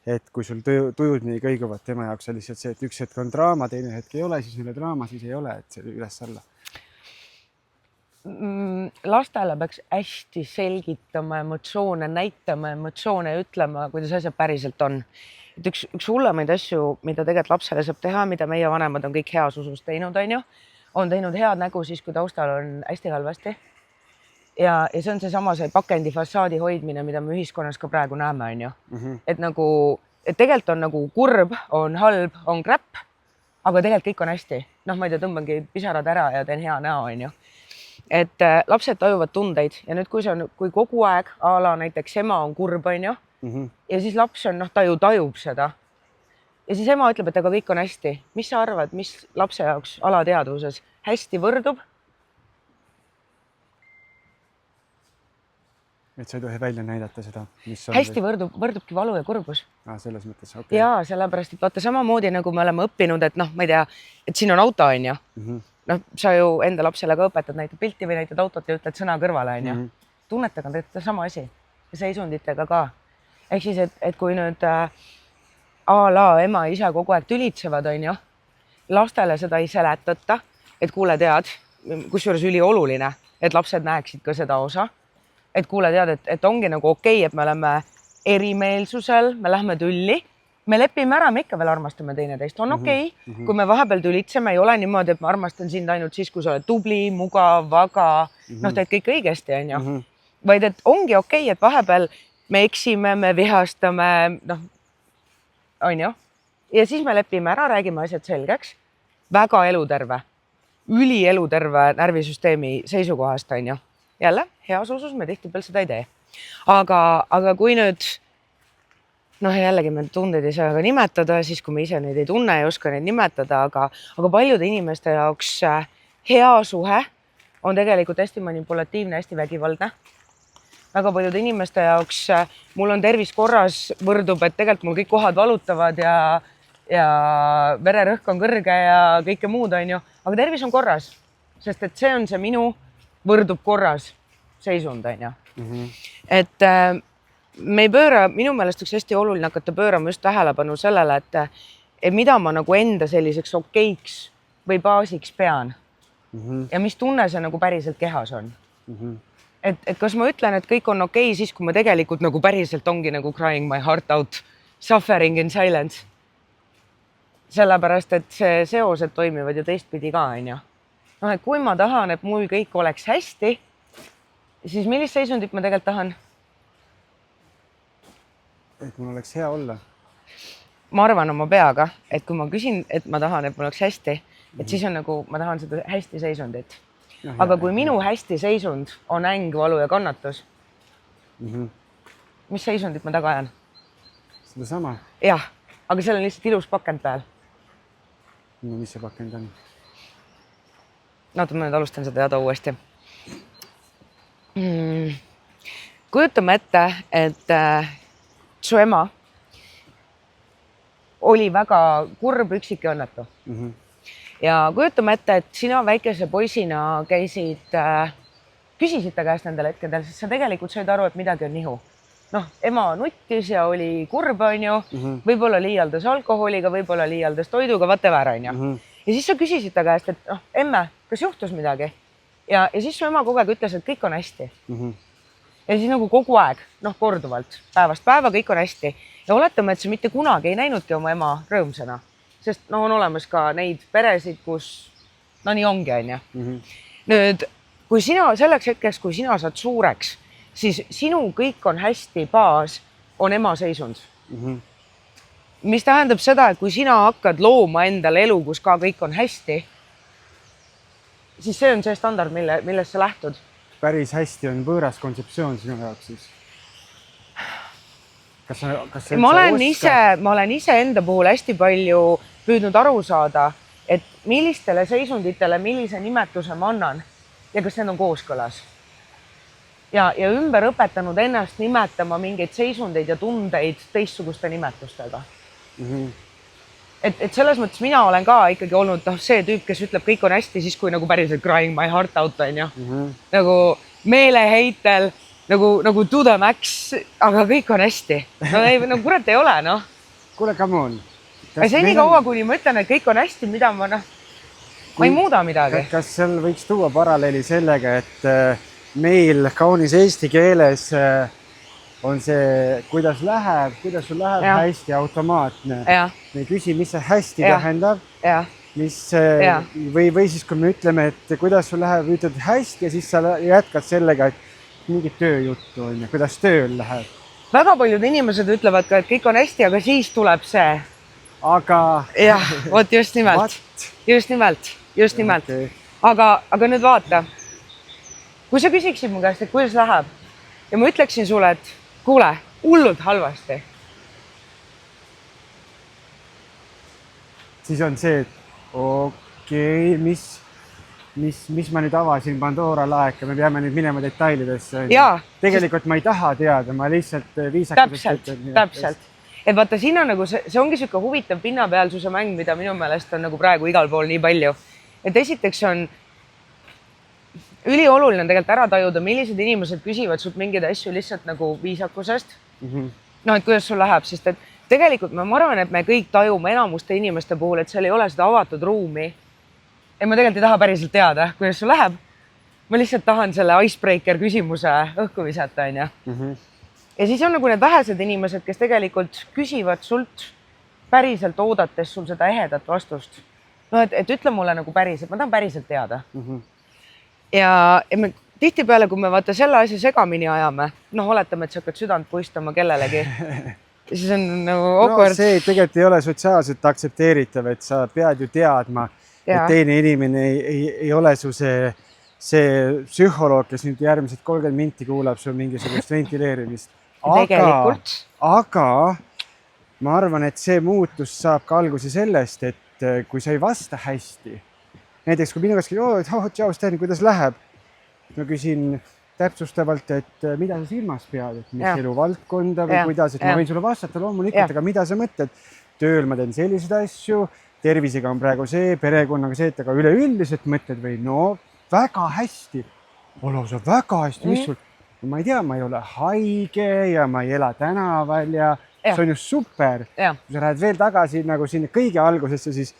et kui sul tujud nii kõiguvad tema jaoks, on lihtsalt see, et üks hetk on draama, teine hetk ei ole, siis ei ole draama, siis ei ole, et see üles-alla. Lastele peaks hästi selgitama emotsioone, näitama emotsioone ja ütlema, kuidas asjad päriselt on. Et üks hullemaid asju, mida tegelikult lapsele saab teha, mida meie vanemad on kõik heas usus teinud, on teinud head nägu siis, kui taustal on hästi halvasti. Ja see on see pakendi fassaadi hoidmine, mida me ühiskonnas ka praegu näeme, on ju. Et tegelikult on nagu kurb, on halb, on kräpp, aga tegelikult kõik on hästi. Noh, ma ei tea, tõmbangi pisarad ära ja teen hea näo, on ju. Et lapsed tajuvad tundeid ja nüüd, kui kogu aeg ala näiteks ema on kurb, on ju, ja siis laps on, ta ju tajub seda. Ja siis ema ütleb, et aga kõik on hästi. Mis sa arvad, mis lapse jaoks alateadvuses hästi võrdub? Et sa ei tohi välja näidata seda, mis on... Hästi võrdubki valu ja kurbus. Selles mõttes, okei. Ja sellepärast, et vaata samamoodi, nagu me oleme õppinud, et ma ei tea, et siin on auto, on ju. Sa ju enda lapsele ka õpetad, näitad pilti või näitad autot ja ütled sõna kõrvale, on ju. Tunnetega on tegelikult sama asi ja seisunditega ka. Ehk siis, et kui nüüd a la ema ja isa kogu aeg tülitsevad, on ju, lastele seda ei seletata, et kuule tead, kusjuures ülioluline, et lapsed näeksid ka seda osa, et kuule tead, et ongi nagu okei, et me oleme erimeelsusel, me lähme tülli, me lepime ära, me ikka veel armastame teineteist, on okei. Kui me vahepeal tülitseme, ei ole niimoodi, et ma armastan sind ainult siis, kui sa oled tubli, mugav, vaga, teed kõik õigesti, on ju. Vaid, et ongi okei, et vahepeal me eksime, me vihastame, on ju. Ja siis me lepime ära, räägime asjad selgeks. Väga eluterve, ülieluterve närvisüsteemi seisukohast, on ju. Jälle, heas usus me tihtipeale seda ei tee. Aga kui nüüd, jällegi me tundeid ei saa ka nimetada, siis kui me ise neid ei tunne, ei oska neid nimetada, aga paljude inimeste jaoks hea suhe on tegelikult hästi manipulatiivne, hästi vägivaldne. Väga paljude inimeste jaoks mul on tervis korras, võrdub, et tegelikult mul kõik kohad valutavad ja ja vererõhk on kõrge ja kõike muud, on ju, aga tervis on korras, sest et see on see minu võrdub korras seisund, on ju. Et me ei pööra, minu meelest üks hästi oluline hakata pöörama just tähelepanu sellele, et mida ma nagu enda selliseks okeiks või baasiks pean ja mis tunne see nagu päriselt kehas on. Et kas ma ütlen, et kõik on okei, siis kui ma tegelikult nagu päriselt ongi nagu crying my heart out, suffering in silence. Sellepärast, et see seosed toimivad ju teistpidi ka, on ju. No, et kui ma tahan, et mul kõik oleks hästi, siis millist seisundit ma tegelikult tahan? Et mul oleks hea olla. Ma arvan oma peaga, et kui ma küsin, et ma tahan, et mul oleks hästi, et siis on nagu, ma tahan seda hästi seisundit. Aga kui minu hästi seisund on äng, valu ja kannatus, mis seisundit ma taga ajan? Seda sama? Jah, aga seal on lihtsalt ilus pakend peal. No mis see pakend on? Naata, ma nüüd alustan seda jada uuesti. Kujutame ette, et su ema oli väga kurb üksik ja õnnetu. Ja kujutame ette, et sina väikese poisina käisid, küsisid ta käest nendel hetkedel, sest sa tegelikult said aru, et midagi on nihu. Noh, ema nuttis ja oli kurb, on ju, võib-olla liialdas alkoholiga, võib-olla liialdas toiduga, whatever, on ju. Ja siis sa küsisid ta käest, et emme, kas juhtus midagi? Ja siis su ema kogu aeg ütles, et kõik on hästi. Ja siis nagu kogu aeg, korduvalt, päevast päeva, kõik on hästi. Ja oletame, et sa mitte kunagi ei näinudki oma ema rõõmsana, sest on olemas ka neid peresid, kus nii ongi, on ju. Nüüd, kui sina selleks hetkeks, kui sina saad suureks, siis sinu kõik on hästi baas on ema seisund. Mis tähendab seda, et kui sina hakkad looma endale elu, kus ka kõik on hästi, siis see on see standard, millest sa lähtud. Päris hästi on võõras kontseptsioon sinu jaoks siis? Ma olen ise enda puhul hästi palju püüdnud aru saada, et millistele seisunditele millise nimetuse ma annan ja kas need on kooskõlas. Ja ümber õpetanud ennast nimetama mingeid seisundeid ja tundeid teistsuguste nimetustega. Et selles mõttes mina olen ka ikkagi olnud see tüüp, kes ütleb, kõik on hästi siis, kui nagu päriselt crying my heart out on ju. Nagu meeleheitel, nagu to the max, aga kõik on hästi. No kurat ei ole, noh. Kuule, come on. See nii kaua, kuni ma ütlen, et kõik on hästi, mida ma ei muuda midagi. Kas seal võiks tuua paralleeli sellega, et meil kaunis eesti keeles on see, kuidas sul läheb hästi automaatne. Me ei küsi, mis see hästi tähendab. Või siis, kui me ütleme, et kuidas sul läheb, ütled hästi ja siis sa jätkad sellega, et mingit tööjuttu on ja kuidas tööl läheb. Väga paljud inimesed ütlevad ka, et kõik on hästi, aga siis tuleb see. Aga... Jah, vot just nimelt. Just nimelt. Aga nüüd vaata. Kui sa küsiksid mu käest, et kuidas läheb ja ma ütleksin sulle, et kuule, hullult halvasti. Siis on see, et okei, mis ma nüüd avasin Pandora laeka, me peame nüüd minema detailidesse. Tegelikult ma ei taha teada, ma lihtsalt viisakusest ütlen. Täpselt. Et vaata, siin on nagu see ongi siuke huvitav pinnapealsuse mäng, mida minu meelest on nagu praegu igal pool nii palju. Et esiteks on ülioluline tegelikult ära tajuda, millised inimesed küsivad sult mingeid asju lihtsalt nagu viisakusest. Et kuidas sul läheb, sest et tegelikult ma arvan, et me kõik tajume enamuste inimeste puhul, et seal ei ole seda avatud ruumi. Ja ma tegelikult ei taha päriselt teada, kuidas sul läheb. Ma lihtsalt tahan selle icebreaker küsimuse õhku visata, on ju. Ja siis on nagu need vähesed inimesed, kes tegelikult küsivad sult päriselt oodates sul seda ehedat vastust. Et ütle mulle nagu päriselt, ma tahan päriselt teada. Ja me tihtipeale, kui me vaata selle asja segamini ajame, oletame, et sa hakkad südant puistama kellelegi. Siis on nagu awkward. See tegelikult ei ole sotsiaalselt aktsepteeritav, et sa pead ju teadma, et teine inimene ei ole su see psühholoog, kes nüüd järgmised 30 minti kuulab su mingisugust ventileerimist. Aga ma arvan, et see muutus saab ka alguse sellest, et kui sa ei vasta hästi, näiteks kui minu käest, tšau Sten, kuidas läheb? Ma küsin täpsustavalt, et mida sa silmas pead, et mis eluvaldkonda või kuidas, et ma võin sulle vastata loomulikult, aga mida sa mõtled? tööl ma teen selliseid asju, tervisega on praegu see, perekonnaga see, et aga üleüldiselt mõtled või no väga hästi, lausa väga hästi, mis sul, ma ei tea, ma ei ole haige ja ma ei ela tänaval ja see on ju super. Kui sa lähed veel tagasi nagu sinna kõige algusesse, siis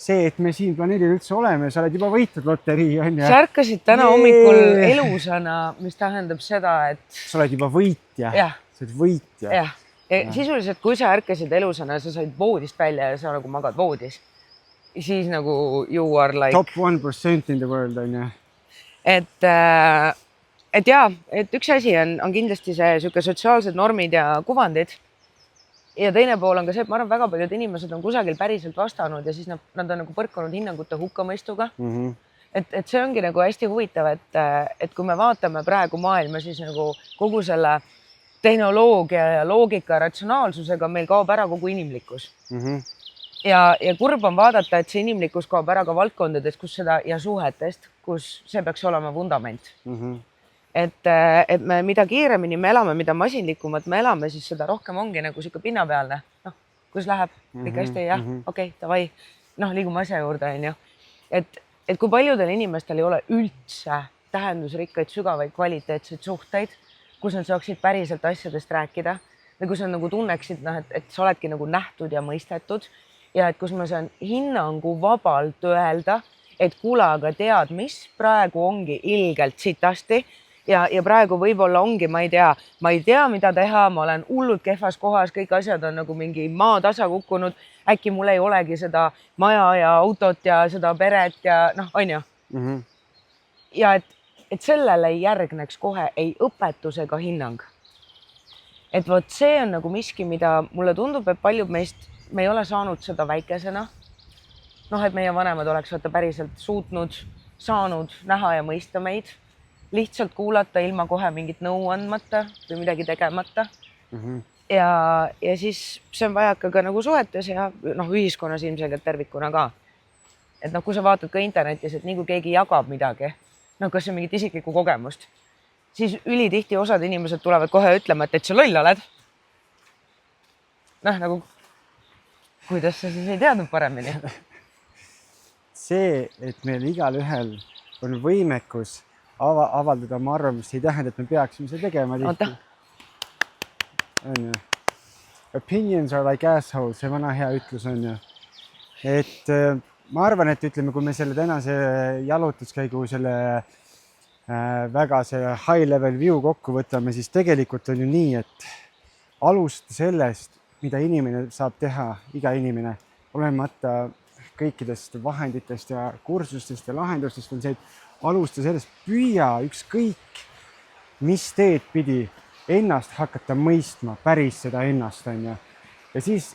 see, et me siin planeedil üldse oleme, sa oled juba võitnud loterii, on ju. Sa ärkasid täna hommikul elusana, mis tähendab seda, et sa oled juba võitja. Sa oled võitja. Ja sisuliselt, kui sa ärkasid elusana, sa said voodist välja ja sa nagu magad voodis, siis nagu you are like... Top 1% in the world, on ju. Et jaa, et üks asi on kindlasti see siuke sotsiaalsed normid ja kuvandid. Ja teine pool on ka see, et ma arvan, väga paljud inimesed on kusagil päriselt vastanud ja siis nad on nagu põrkunud hinnangute hukkamõistuga. Et see ongi nagu hästi huvitav, et kui me vaatame praegu maailma, siis nagu kogu selle tehnoloogia ja loogika ratsionaalsusega meil kaob ära kogu inimlikkus. Ja kurb on vaadata, et see inimlikkus kaob ära ka valdkondades, kus seda ja suhetest, kus see peaks olema vundament. Et me mida kiiremini me elame, mida masinlikumad me elame, siis seda rohkem ongi nagu siuke pinnapealne. Noh, kus läheb, kõik hästi, jah, okei, davai. Noh, liigume asja juurde, on ju. Et kui paljudel inimestel ei ole üldse tähendusrikkaid, sügavaid, kvaliteetseid suhteid, kus nad saaksid päriselt asjadest rääkida või kus nad nagu tunneksid, et sa oledki nagu nähtud ja mõistetud ja et kus ma saan hinnangu vabalt öelda, et kuule, aga tead, mis praegu ongi ilgelt sitasti ja praegu võib-olla ongi, ma ei tea, mida teha, ma olen hullult kehvas kohas, kõik asjad on nagu mingi maa tasa kukkunud, äkki mul ei olegi seda maja ja autot ja seda peret ja noh, on ju. Ja et sellele ei järgneks kohe ei õpetus ega hinnang. Et vot see on nagu miski, mida mulle tundub, et paljud meist, me ei ole saanud seda väikesena. Noh, et meie vanemad oleks päriselt suutnud, saanud näha ja mõista meid. Lihtsalt kuulata ilma kohe mingit nõu andmata või midagi tegemata. Ja siis see on vajaka ka nagu suhetes ja ühiskonnas ilmselgelt tervikuna ka. Et kui sa vaatad ka internetis, et nii kui keegi jagab midagi, kas see mingit isiklikku kogemust, siis ülitihti osad inimesed tulevad kohe ütlema, et sa loll oled. Nagu, kuidas sa siis ei teadnud paremini? See, et meil igal ühel on võimekus avaldada oma arvamust, ei tähenda, et me peaksime seda tegema tihti. Opinions are like assholes, see vana hea ütlus on ju. Et ma arvan, et ütleme, kui me selle tänase jalutuskäigu selle väga see high level view kokku võtame, siis tegelikult on ju nii, et alustada sellest, mida inimene saab teha, iga inimene, olemata kõikidest vahenditest ja kursustest ja lahendustest on see, et alusta sellest, püüa ükskõik, mis teed pidi ennast hakata mõistma, päris seda ennast on ju. Ja siis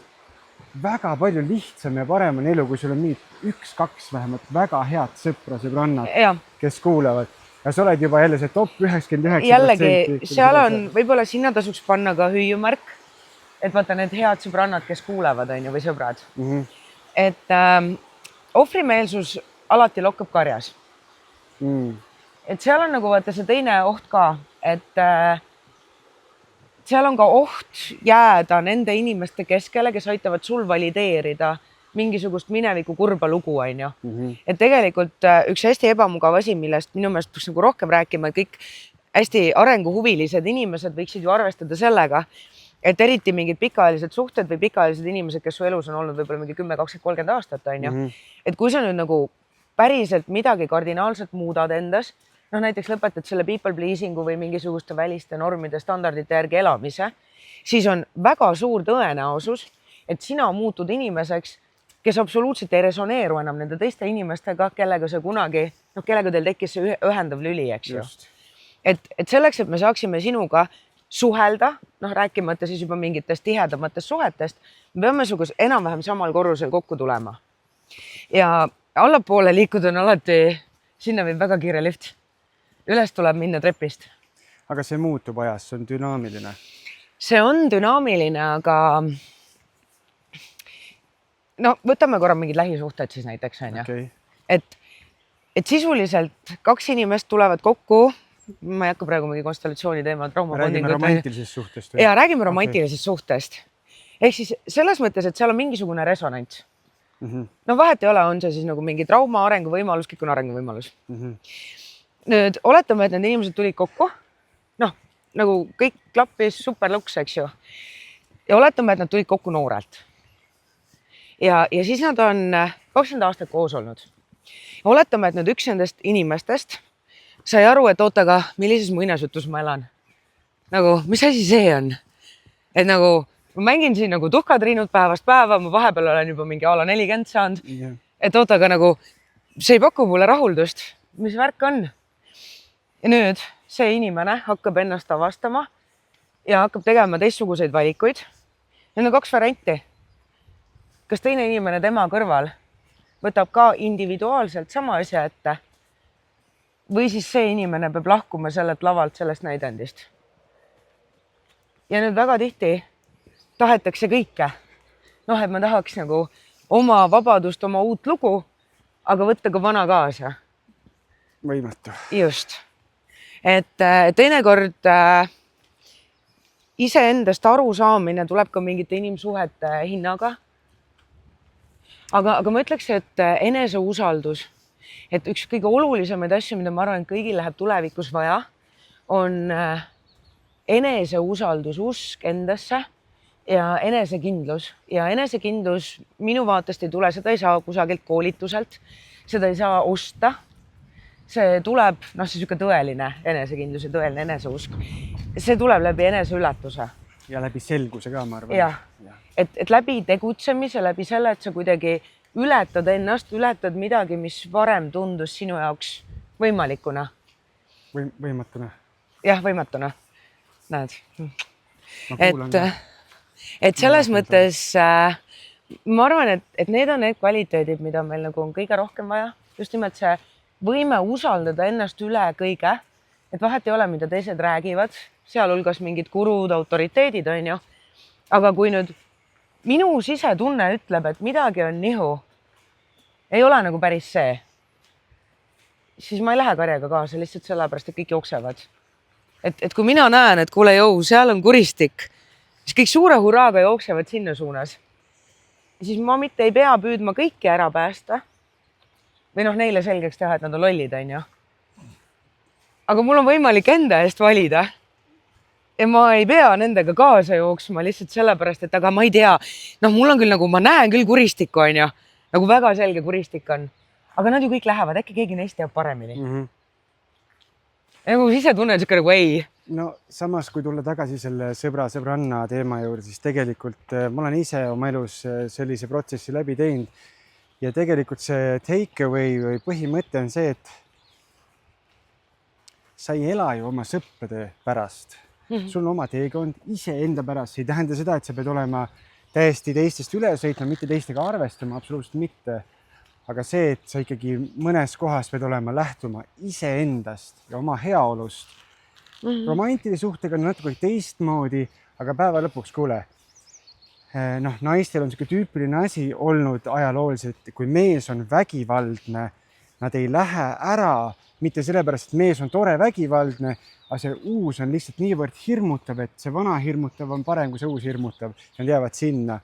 väga palju lihtsam ja parem on elu, kui sul on nii 1-2 vähemalt väga head sõprannad, kes kuulavad. Ja sa oled juba jälle see top 99%. Jällegi, seal on, võib-olla sinna tasuks panna ka hüüumärk, et vaata need head sõbrannad, kes kuulevad on ju, või sõbrad. Et ohvrimeelsus alati lokkab karjas. Et seal on nagu vaata see teine oht ka, et seal on ka oht jääda nende inimeste keskele, kes aitavad sul valideerida mingisugust mineviku kurba lugu, on ju. Et tegelikult üks hästi ebamugav asi, millest minu meelest peaks nagu rohkem rääkima, et kõik hästi arenguhuvilised inimesed võiksid ju arvestada sellega, et eriti mingid pikaajalised suhted või pikaajalised inimesed, kes su elus on olnud võib-olla mingi 10, 20, 30 aastat, on ju. Et kui sa nüüd nagu päriselt midagi kardinaalselt muudad endas, näiteks lõpetad selle people pleasingu või mingisuguste väliste normide standardite järgi elamise, siis on väga suur tõenäosus, et sina muutud inimeseks, kes absoluutselt ei resoneeru enam nende teiste inimestega, kellega sa kunagi, kellega teil tekkis see ühendav lüli, eks ju. Et selleks, et me saaksime sinuga suhelda, rääkimata siis juba mingitest tihedamatest suhetest, me peame sugus enam-vähem samal korrusel kokku tulema. Ja allapoole liikuda on alati, sinna võib väga kiire lift. Üles tuleb minna trepist. Aga see muutub ajas, see on dünaamiline. See on dünaamiline, aga võtame korra mingid lähisuhted siis näiteks. Okay. Et sisuliselt 2 inimest tulevad kokku, ma ei hakka praegu mingi konstellatsiooni teema. Räägime romantilisest suhtest. Ja räägime romantilisest suhtest. ehk siis selles mõttes, et seal on mingisugune resonants. No vahet ei ole, on see siis nagu mingi trauma arenguvõimalus, kõik on arenguvõimalus. Nüüd oletame, et need inimesed tulid kokku, noh, nagu kõik klappis super luks, eks ju. Ja oletame, et nad tulid kokku noorelt. Ja siis nad on 20 aastat koos olnud. Ja oletame, et nüüd üks nendest inimestest sai aru, et ootaga, millises muinasjutus ma elan. Nagu, mis asi see on? Et nagu, ma mängin siin nagu tuhkatriinud päevast päeva, ma vahepeal olen juba mingi ala 40 saanud. Et ootaga nagu, see ei paku mulle rahuldust. Mis värk on? Ja nüüd see inimene hakkab ennast avastama ja hakkab tegema teistsuguseid valikuid. Need on 2 varianti. Kas teine inimene tema kõrval võtab ka individuaalselt sama asja ette või siis see inimene peab lahkuma sellelt lavalt sellest näidendist. Ja nüüd väga tihti tahetakse kõike. Noh, et ma tahaks nagu oma vabadust, oma uut lugu, aga võtta ka vana kaasa. Võimatu. Just. Et teinekord iseendast aru saamine tuleb ka mingite inimsuhete hinnaga. Aga ma ütleks, et eneseusaldus, et üks kõige olulisemaid asju, mida ma arvan, et kõigil läheb tulevikus vaja, on eneseusaldus, usk endasse ja enesekindlus. Ja enesekindlus minu vaatest ei tule, seda ei saa kusagilt koolituselt, seda ei saa osta. See tuleb, see siuke tõeline enesekindlus ja tõeline eneseusk. See tuleb läbi eneseületuse. Ja läbi selguse ka, ma arvan. Ja. Et läbi tegutsemise, läbi selle, et sa kuidagi ületad ennast, ületad midagi, mis varem tundus sinu jaoks võimalikuna. Võimatuna. Jah, võimatuna. Näed. Et selles mõttes ma arvan, et need on need kvaliteedid, mida meil nagu on kõige rohkem vaja. Just nimelt see võime usaldada ennast üle kõige, et vahet ei ole, mida teised räägivad, sealhulgas mingid gurud, autoriteedid on ju. Aga kui nüüd minu sisetunne ütleb, et midagi on nihu, ei ole nagu päris see, siis ma ei lähe karjaga kaasa lihtsalt sellepärast, et kõik jooksevad. Et kui mina näen, et kuule jõu, seal on kuristik, siis kõik suure hurraaga jooksevad sinna suunas. Siis ma mitte ei pea püüdma kõiki ära päästa või neile selgeks teha, et nad on lollid, on ju. Aga mul on võimalik enda eest valida. Ja ma ei pea nendega kaasa jooksma lihtsalt sellepärast, et aga ma ei tea. Mul on küll nagu, ma näen küll kuristikku, on ju. Nagu väga selge kuristik on. Aga nad ju kõik lähevad, äkki keegi neist teab paremini. Ja nagu sisetunne on siuke nagu ei. No samas, kui tulla tagasi selle sõbranna teema juurde, siis tegelikult ma olen ise oma elus sellise protsessi läbi teinud. Ja tegelikult see takeaway või põhimõte on see, et sa ei ela ju oma sõprade pärast. Sul on oma teekond ise enda pärast. See ei tähenda seda, et sa pead olema täiesti teistest üle sõitma, mitte teistega arvestama, absoluutselt mitte. Aga see, et sa ikkagi mõnes kohas pead olema lähtuma iseendast ja oma heaolust. Romantilise suhtega on natuke teistmoodi, aga päeva lõpuks, kuule, naistel on selline tüüpiline asi olnud ajalooliselt, kui mees on vägivaldne, nad ei lähe ära, mitte sellepärast, et mees on tore vägivaldne, aga see uus on lihtsalt niivõrd hirmutav, et see vana hirmutav on parem kui see uus hirmutav. Nad jäävad sinna.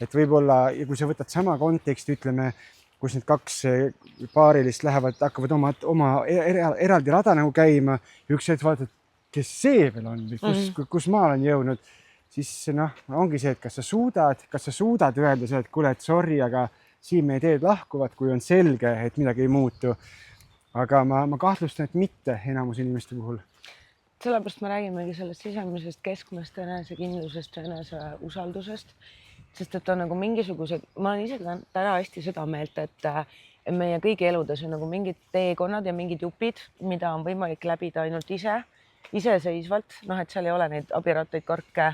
Et võib-olla, ja kui sa võtad sama konteksti, ütleme, kus need 2 paarilist hakkavad oma eraldi rada nagu käima, ja üks hetk vaatad, kes see veel on või kus ma olen jõudnud, siis ongi see, et kas sa suudad öelda see, et kuule, et sorry, aga siin meie teed lahkuvad, kui on selge, et midagi ei muutu. Aga ma kahtlustan, et mitte enamus inimeste puhul. Sellepärast me räägimegi sellest sisemisest keskmest enesekindlusest ja eneseusaldusest, sest et on nagu mingisugused, ma olen ise täna hästi seda meelt, et meie kõigi eludes on nagu mingid teekonnad ja mingid jupid, mida on võimalik läbida ainult iseseisvalt, et seal ei ole neid abirattaid, karke.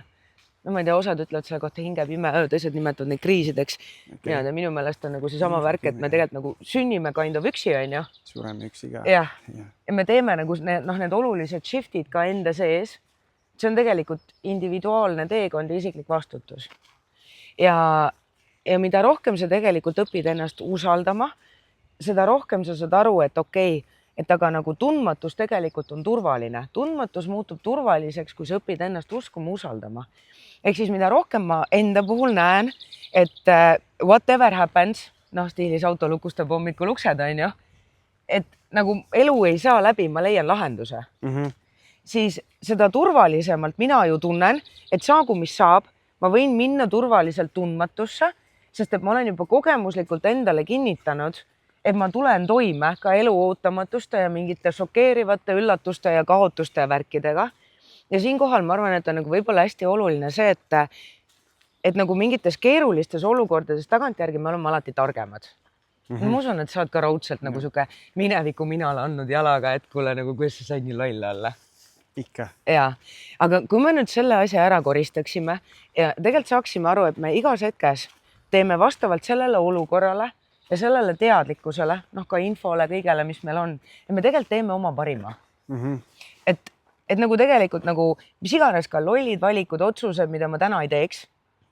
Ma ei tea, osad ütlevad selle kohta hinge pime öö, teised nimetavad neid kriisideks. Okay. Minu meelest on nagu see sama värk, et me tegelikult nagu sünnime kind of üksi, on ju. Sureme üksi ka. Ja me teeme nagu need olulised shiftid ka enda sees. See on tegelikult individuaalne teekond ja isiklik vastutus. Ja mida rohkem sa tegelikult õpid ennast usaldama, seda rohkem sa saad aru, et okei, et aga nagu tundmatus tegelikult on turvaline. Tundmatus muutub turvaliseks, kui sa õpid ennast uskuma, usaldama. Ehk siis mida rohkem ma enda puhul näen, et whatever happens, noh stiilis auto lukustab hommikul uksed, on ju, et nagu elu ei saa läbi, ma leian lahenduse. Siis seda turvalisemalt mina ju tunnen, et saagu mis saab, ma võin minna turvaliselt tundmatusse, sest et ma olen juba kogemuslikult endale kinnitanud, et ma tulen toime ka elu ootamatuste ja mingite šokeerivate üllatuste ja kaotuste ja värkidega. Ja siinkohal ma arvan, et on nagu võib-olla hästi oluline see, et nagu mingites keerulistes olukordades tagantjärgi me oleme alati targemad. Ma usun, et sa oled ka raudselt nagu siuke mineviku minale andnud jalaga, et kuule nagu, kuidas sa said nii loll olla. Ikka. Ja, aga kui me nüüd selle asja ära koristaksime ja tegelikult saaksime aru, et me igas hetkes teeme vastavalt sellele olukorrale ja sellele teadlikkusele, noh ka infole, kõigele, mis meil on, ja me tegelikult teeme oma parima. Et nagu tegelikult nagu mis iganes ka lollid valikud, otsused, mida ma täna ei teeks,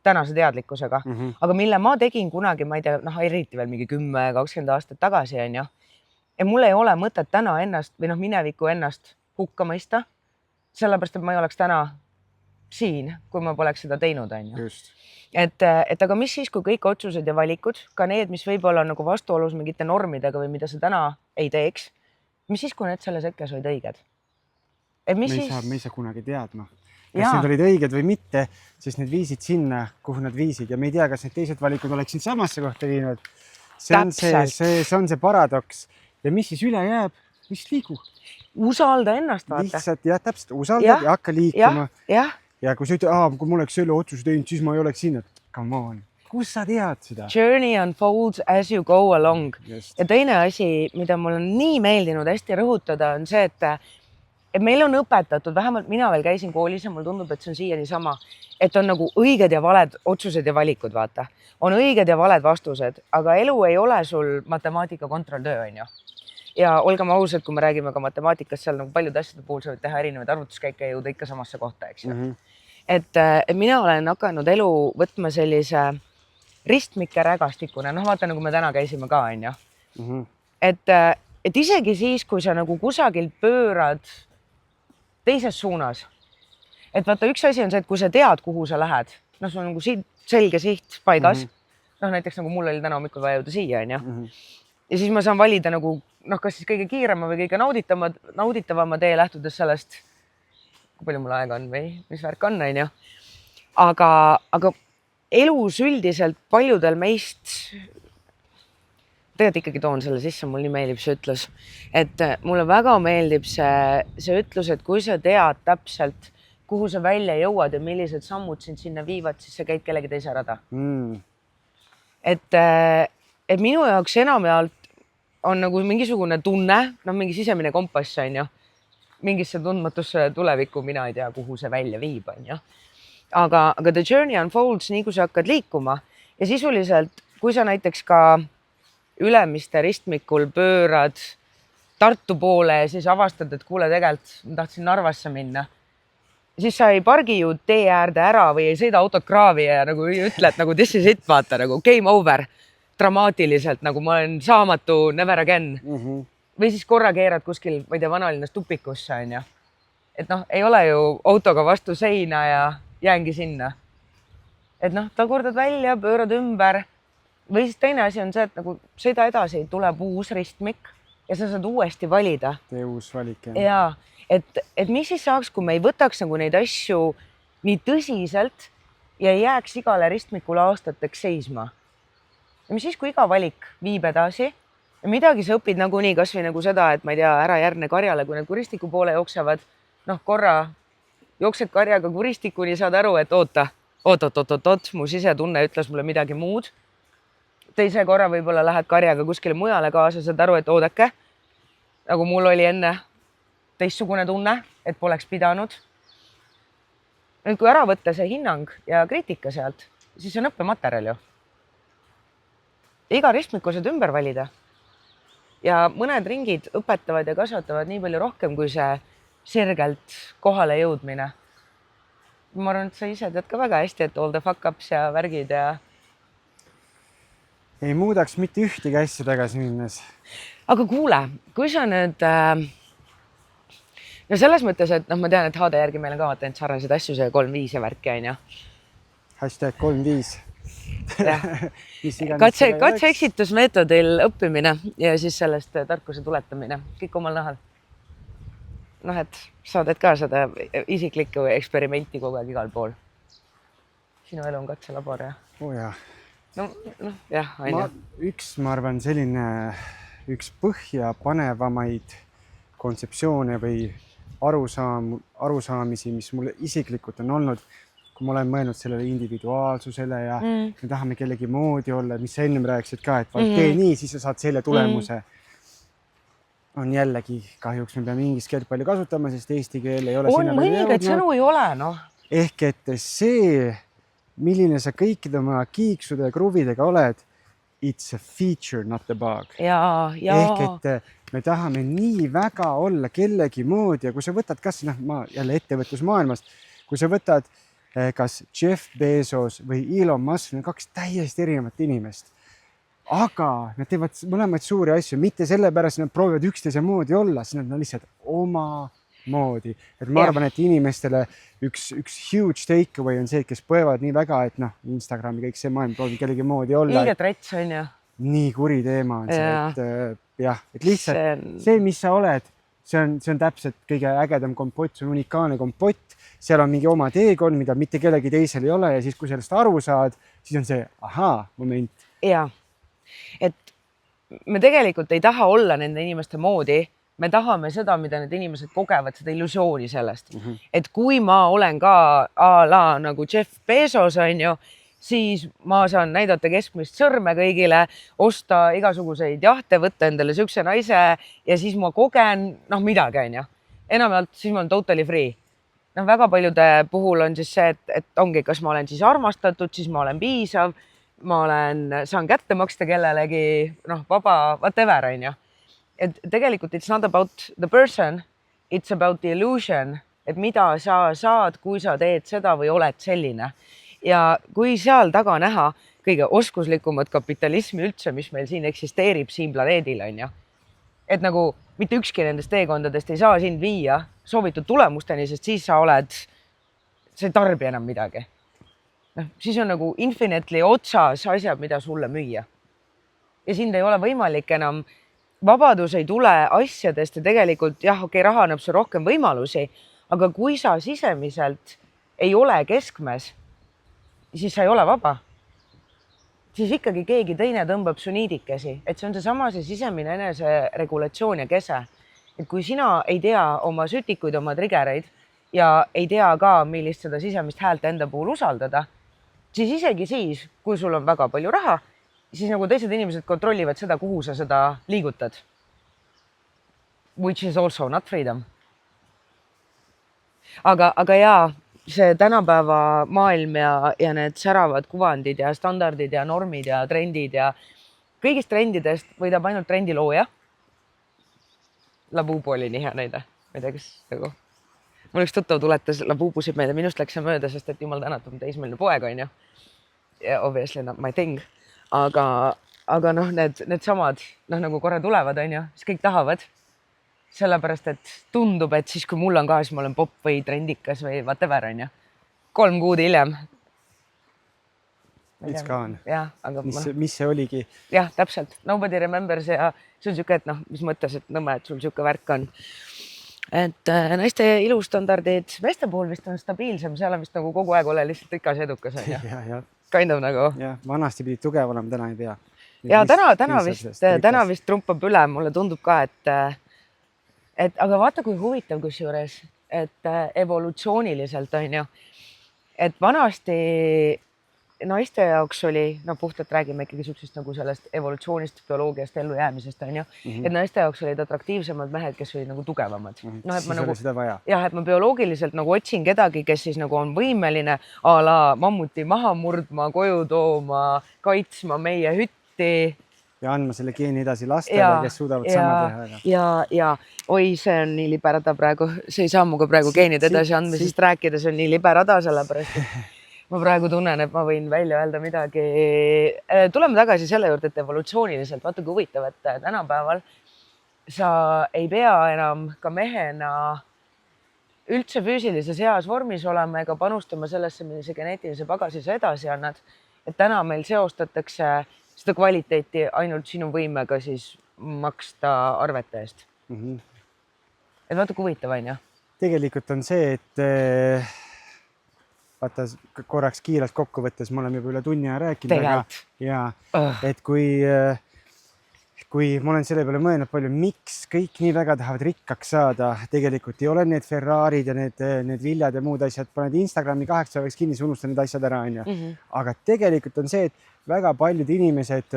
tänase teadlikkusega, aga mille ma tegin kunagi, ma ei tea, noh, eriti veel mingi 10-20 aastat tagasi, on ju. Ja mul ei ole mõtet täna ennast või noh, mineviku ennast hukka mõista, sellepärast, et ma ei oleks täna siin, kui ma poleks seda teinud, on ju. Et aga mis siis, kui kõik otsused ja valikud, ka need, mis võib-olla on nagu vastuolus mingite normidega või mida sa täna ei teeks, mis siis, kui need selles hetkes olid õiged? Me ei saa kunagi teadma. Kas need olid õiged või mitte, siis need viisid sinna, kuhu nad viisid ja me ei tea, kas need teised valikud oleksid samasse kohta viinud. See on see paradoks. Ja mis siis üle jääb? Mis liigu? Usalda ennast, vaata. Lihtsalt, jah, täpselt, usalda ja hakka liikuma. Ja kui sa ütled, kui ma oleks selle otsuse teinud, siis ma ei oleks siin. Come on, kus sa tead seda? Journey unfolds as you go along. Ja teine asi, mida mul on nii meeldinud hästi rõhutada, on see, et meil on õpetatud, vähemalt mina veel käisin koolis ja mul tundub, et see on siiani sama, et on nagu õiged ja valed otsused ja valikud, vaata. On õiged ja valed vastused, aga elu ei ole sul matemaatika kontrolltöö, on ju. Ja olgem ausad, kui me räägime ka matemaatikast, seal nagu paljude asjade puhul sa võid teha erinevaid arvutuskäike ja jõuda ikka samasse kohta, eks ju. Et mina olen hakanud elu võtma sellise ristmike rägastikuna, noh vaata nagu me täna käisime ka, on ju. Et isegi siis, kui sa nagu kusagil pöörad teises suunas, et vaata üks asi on see, et kui sa tead, kuhu sa lähed, noh sul on nagu selge siht paigas, noh näiteks nagu mul oli täna hommikul vaja jõuda siia, on ju. Ja siis ma saan valida nagu, noh, kas siis kõige kiirema või kõige nauditavama tee lähtudes sellest, kui palju mul aega on või mis värk on, on ju. Aga elus üldiselt paljudel meist, tegelikult ikkagi toon selle sisse, mul nii meeldib see ütlus, et mulle väga meeldib see ütlus, et kui sa tead täpselt, kuhu sa välja jõuad ja millised sammud sind sinna viivad, siis sa käid kellegi teise rada. Et minu jaoks enamjaolt on nagu mingisugune tunne, noh mingi sisemine kompass, on ju, mingisse tundmatusse tulevikku, mina ei tea, kuhu see välja viib, on ju. Aga the journey unfolds nii, kui sa hakkad liikuma ja sisuliselt, kui sa näiteks ka Ülemiste ristmikul pöörad Tartu poole ja siis avastad, et kuule, tegelikult ma tahtsin Narvasse minna, siis sa ei pargi ju tee äärde ära või ei sõida autot kraavi ja nagu ütle, et nagu this is it, vaata nagu game over. Dramaatiliselt, nagu ma olen saamatu, never again. Või siis korra keerad kuskil, ma ei tea, vanalinnas tupikusse, on ju. Et noh, ei ole ju autoga vastu seina ja jäängi sinna. Et noh, tagurdad välja, pöörad ümber. Või siis teine asi on see, et nagu sõida edasi, tuleb uus ristmik ja sa saad uuesti valida. Tee uus valik. Ja, et mis siis saaks, kui me ei võtaks nagu neid asju nii tõsiselt ja ei jääks igale ristmikule aastateks seisma. Ja mis siis, kui iga valik viib edasi ja midagi sa õpid nagunii, kas või nagu seda, et ma ei tea, ära järgne karjale, kui need kuristiku poole jooksevad, noh korra jooksed karjaga kuristikuni, saad aru, et oot, mu sisetunne ütles mulle midagi muud. Teise korra võib-olla lähed karjaga kuskile mujale kaasa, saad aru, et oodake, nagu mul oli enne teistsugune tunne, et poleks pidanud. Nüüd, kui ära võtta see hinnang ja kriitika sealt, siis on õppematerjal ju. Iga ristmiku saad ümber valida ja mõned ringid õpetavad ja kasvatavad nii palju rohkem, kui see sirgelt kohale jõudmine. Ma arvan, et sa ise tead ka väga hästi, et all the fuck ups ja värgid ja ei muudaks mitte ühtegi asja tagasi minnes. aga kuule, kui sa nüüd no selles mõttes, et ma tean, et HD järgi meil on ka vaata sarnaseid asju, see 3-5 ja värki on ju. #35. katse-eksitusmeetodil õppimine ja siis sellest tarkuse tuletamine, kõik omal nahal. Et sa teed ka seda isiklikku eksperimenti kogu aeg igal pool. Sinu elu on katselabor ja? Jah. Jah, aina. Ma arvan, üks põhjapanevamaid kontseptsioone või arusaamisi, mis mulle isiklikult on olnud, kui ma olen mõelnud sellele individuaalsusele ja me tahame kellegi moodi olla, mis sa ennem rääkisid ka, et tee nii, siis sa saad selle tulemuse. On jällegi, kahjuks me peame inglise keelt palju kasutama, sest eesti keel ei ole sinna veel jõudnud. Mõningaid sõnu ei ole, Ehk et see, milline sa kõikide oma kiiksude ja kruvidega oled, it's a feature, not the bug. Ehk et me tahame nii väga olla kellegi moodi ja kui sa võtad kas, ma jälle ettevõtlusmaailmast, kui sa võtad kas Jeff Bezos või Elon Musk, need 2 täiesti erinevat inimest. Aga nad teevad mõlemaid suuri asju, mitte sellepärast, nad proovivad üksteise moodi olla, siis nad on lihtsalt oma moodi. Et ma arvan, et inimestele üks huge takeaway on see, kes põevad nii väga, et Instagrami kõik see maailm proovib kellegi moodi olla. Liiga trets on ju. Nii kuri teema on see, et lihtsalt see, mis sa oled, see on täpselt kõige ägedam kompott, see on unikaalne kompott, seal on mingi oma teekond, mida mitte kellegi teisel ei ole ja siis, kui sellest aru saad, siis on see moment. Jaa. Et me tegelikult ei taha olla nende inimeste moodi, me tahame seda, mida need inimesed kogevad, seda illusiooni sellest. Et kui ma olen ka a la nagu Jeff Bezos on ju, siis ma saan näidata keskmist sõrme kõigile, osta igasuguseid jahte, võtta endale sükse naise ja siis ma kogen midagi on ju. Enamalt siis ma olen totally free. Väga paljude puhul on siis see, et ongi, kas ma olen siis armastatud, siis ma olen piisav, saan kätte maksta kellelegi, vaba, whatever on ju. Et tegelikult it's not about the person, it's about the illusion, et mida sa saad, kui sa teed seda või oled selline. Ja kui seal taga näha kõige oskuslikumat kapitalismi üldse, mis meil siin eksisteerib siin planeedil on ju. Et nagu mitte ükski nendest teekondadest ei saa sind viia soovitud tulemusteni, sest siis sa ei tarbi enam midagi. Siis on nagu infinitely otsas asjad, mida sulle müüa. Ja sind ei ole võimalik enam, vabadus ei tule asjadest ja tegelikult raha annab see rohkem võimalusi, aga kui sa sisemiselt ei ole keskmes, siis sa ei ole vaba. Siis ikkagi keegi teine tõmbab su niidikesi, et see on see sisemine eneseregulatsioon ja kese. Et kui sina ei tea oma sütikuid, oma triggereid ja ei tea ka, millist seda sisemist häält enda puhul usaldada, siis isegi siis, kui sul on väga palju raha, siis nagu teised inimesed kontrollivad seda, kuhu sa seda liigutad. Which is also not freedom. Aga see tänapäeva maailm ja need säravad kuvandid ja standardid ja normid ja trendid ja kõigist trendidest võidab ainult trendilooja. Labubu oli nii hea näide. Ma ei tea, kas nagu... Mul üks tuttav tuletas Labubusid meelde, minust läks see mööda, sest et jumal tänatud teismeline poeg on ju. Ja obviously not my thing. Aga need samad nagu korra tulevad on ju, siis kõik tahavad. Sellepärast, et tundub, et siis kui mul on ka, siis ma olen pop või trendikas või whatever on ju. 3 kuud hiljem. It's gone. Jah, aga mis see oligi? Jah, täpselt. Nobody remembers ja see on siuke, et mis mõttes, et nõmme, et sul siuke värk on. Et naiste ilustandardid meeste puhul vist on stabiilsem, seal on vist nagu kogu aeg ole lihtsalt ikas edukas on ju. Kind of nagu. Ja, vanasti pidi tugev olema, täna ei pea. Ja täna vist trumpab üle, mulle tundub ka, et aga vaata kui huvitav kusjuures, et evolutsiooniliselt on ju, et vanasti naiste jaoks oli, puhtalt räägime ikkagi süksest nagu sellest evolutsioonist, bioloogiast, ellujäämisest on ju, et naiste jaoks olid atraktiivsemad mehed, kes olid nagu tugevamad. Siis oli seda vaja. Jah, et ma bioloogiliselt nagu otsin kedagi, kes siis nagu on võimeline a la mammuti maha murdma, koju tooma, kaitsma meie hütti. Ja andma selle geeni edasi lastele, kes suudavad sama teha. Ja oi, see on nii liberada praegu, see ei saa muga praegu geenid edasi andmisest rääkida, see on nii liberada sellepärast. ma praegu tunnen, et ma võin välja öelda midagi. Tuleme tagasi selle juurde, et evolutsiooniliselt, vaata kui huvitav, et tänapäeval sa ei pea enam ka mehena üldse füüsilises heas vormis olema ega panustama sellesse, millise geneetilise pagasi sa edasi annad. Et täna meil seostatakse seda kvaliteeti ainult sinu võimega siis maksta arvete eest. Et vaata kui huvitav on ju. Tegelikult on see, et vaata korraks kiirelt kokku võttes, me oleme juba üle tunni aja rääkinud. Ja, et kui ma olen selle peale mõelnud palju, miks kõik nii väga tahavad rikkaks saada, tegelikult ei ole need Ferrarid ja need viljad ja muud asjad, paned Instagrami 8 päevaks kinni, sa unustan need asjad ära, on ju. Aga tegelikult on see, et väga paljud inimesed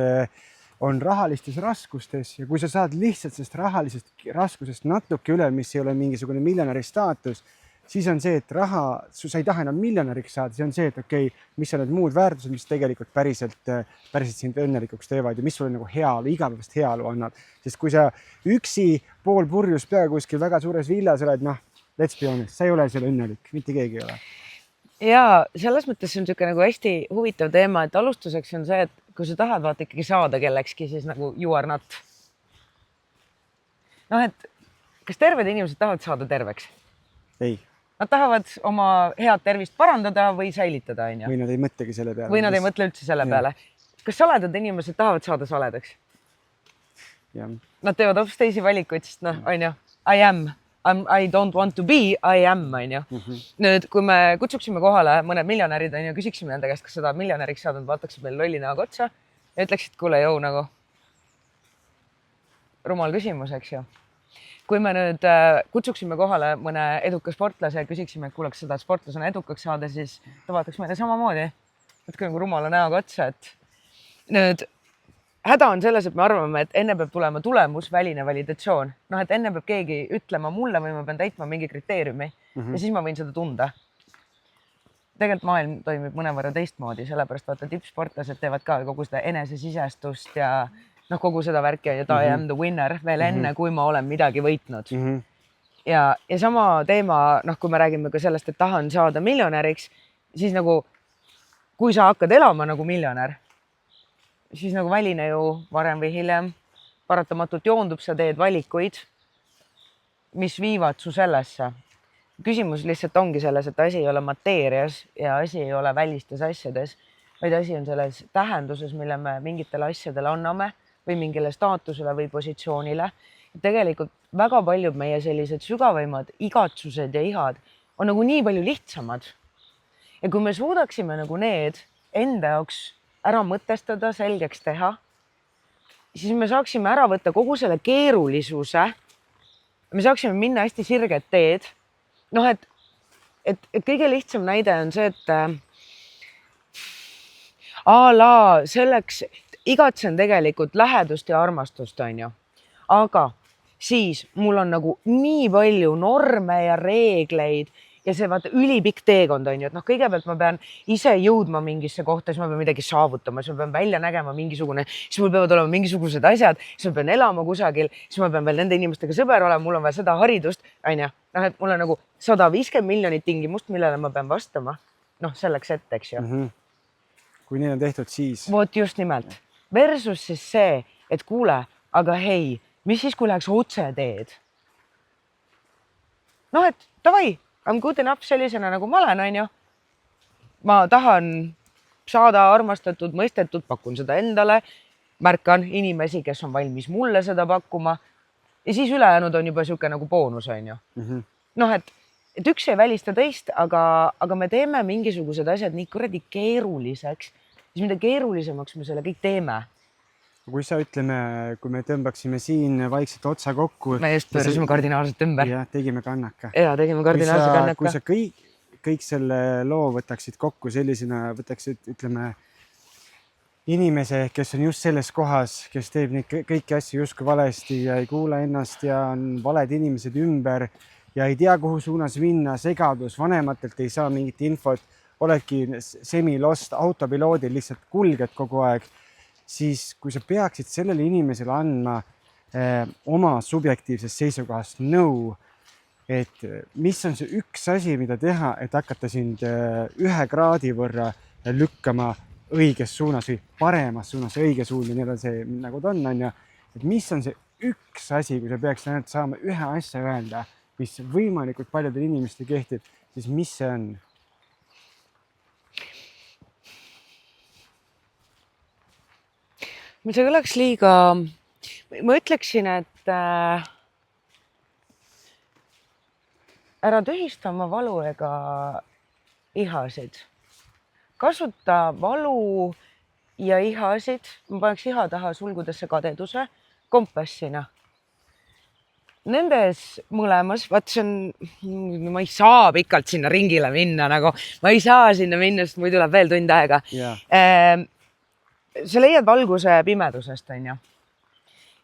on rahalistes raskustes ja kui sa saad lihtsalt sellest rahalisest raskusest natuke üle, mis ei ole mingisugune miljonäri staatus, siis on see, et sa ei taha enam miljonäriks saada, see on see, et okei, mis on need muud väärtused, mis tegelikult päriselt sind õnnelikuks teevad ja mis sulle nagu heaolu, igavest heaolu annab. Sest kui sa üksi pool purjus pea kuskil väga suures villas oled, let's be honest, sa ei ole seal õnnelik, mitte keegi ei ole. Ja selles mõttes on niisugune nagu hästi huvitav teema, et alustuseks on see, et kui sa tahad vaata ikkagi saada kellekski, siis nagu you are not. Et kas terved inimesed tahavad saada terveks? Ei. Nad tahavad oma head tervist parandada või säilitada, on ju? Või nad ei mõtlegi selle peale. Või nad ei mõtle üldse selle peale. Kas saledad inimesed tahavad saada saledaks? Ja. Nad teevad hoopis teisi valikuid, sest on ju, I am. I don't want to be, I am, on ju. Nüüd, kui me kutsuksime kohale mõned miljonärid, on ju, küsiksime nende käest, kas seda miljonäriks saadnud, vaataksid meil lolli näoga otsa ja ütleksid, kuule, jõu nagu rumal küsimus, eks ju. Kui me nüüd kutsuksime kohale mõne eduka sportlase ja küsiksime, et kuule, kas seda sportlasena edukaks saada, siis ta vaataks meile samamoodi. Natuke nagu rumala näoga otsa, et nüüd häda on selles, et me arvame, et enne peab tulema tulemus, väline validatsioon. Et enne peab keegi ütlema mulle või ma pean täitma mingi kriteeriumi ja siis ma võin seda tunda. Tegelikult maailm toimib mõnevõrra teistmoodi, sellepärast vaata tippsportlased teevad ka kogu seda enesesisestust ja kogu seda värki, et I am the winner veel enne, kui ma olen midagi võitnud. Ja sama teema, kui me räägime ka sellest, et tahan saada miljonäriks, siis nagu kui sa hakkad elama nagu miljonär, siis nagu väline ju varem või hiljem paratamatult joondub, sa teed valikuid, mis viivad su sellesse. Küsimus lihtsalt ongi selles, et asi ei ole mateerias ja asi ei ole välistes asjades, vaid asi on selles tähenduses, mille me mingitele asjadele anname või mingile staatusele või positsioonile. Tegelikult väga paljud meie sellised sügavaimad igatsused ja ihad on nagu nii palju lihtsamad. Ja kui me suudaksime nagu need enda jaoks ära mõtestada, selgeks teha, siis me saaksime ära võtta kogu selle keerulisuse. Me saaksime minna hästi sirget teed. Et kõige lihtsam näide on see, et selleks igatsen tegelikult lähedust ja armastust, on ju. Aga siis mul on nagu nii palju norme ja reegleid ja see vaata ülipikk teekond on ju, et kõigepealt ma pean ise jõudma mingisse kohta, siis ma pean midagi saavutama, siis ma pean välja nägema mingisugune, siis mul peavad olema mingisugused asjad, siis ma pean elama kusagil, siis ma pean veel nende inimestega sõber olema, mul on vaja seda haridust, on ju. Et mul on nagu 150 miljonit tingimust, millele ma pean vastama. Selleks ette, eks ju. Kui neil on tehtud, siis... Vot just nimelt. Versus siis see, et kuule, aga hei, mis siis, kui läheks otse teed? Et davai, I'm good enough sellisena, nagu ma olen, on ju. Ma tahan saada armastatud, mõistetud, pakun seda endale, märkan inimesi, kes on valmis mulle seda pakkuma ja siis ülejäänud on juba siuke nagu boonus, on ju. Et üks ei välista teist, aga me teeme mingisugused asjad nii kuradi keeruliseks, siis mida keerulisemaks me selle kõik teeme. Kui sa ütleme, kui me tõmbaksime siin vaikselt otsa kokku... Me just pöörasime kardinaalselt ümber. Ja, tegime kannaka. Ja, tegime kardinaalse kannaka. Kui sa kõik selle loo võtaksid kokku sellisena, võtaksid, ütleme, inimese, kes on just selles kohas, kes teeb neid kõiki asju justkui valesti ja ei kuula ennast ja on valed inimesed ümber ja ei tea, kuhu suunas minna, segadus, vanematelt ei saa mingit infot, oledki semi-lost autopiloodil, lihtsalt kulged kogu aeg. Siis kui sa peaksid sellele inimesele andma oma subjektiivsest seisukohast nõu, et mis on see üks asi, mida teha, et hakata sind 1 kraadi võrra lükkama õiges suunas või paremas suunas, õige suund ja nii edasi, nagu ta on ju. Et mis on see üks asi, kui sa peaks ainult saama ühe asja öelda, mis võimalikult paljudel inimestel kehtib, siis mis see on? See kõlaks liiga, ma ütleksin, et ära tühista oma valu ega ihasid. Kasuta valu ja ihasid, ma paneks iha taha sulgudesse kadeduse, kompassina. Nendes mõlemas, vaat see on, ma ei saa pikalt sinna ringile minna, nagu ma ei saa sinna minna, sest muidu tuleb veel tund aega. Yeah. Sa leiad valguse pimedusest, on ju.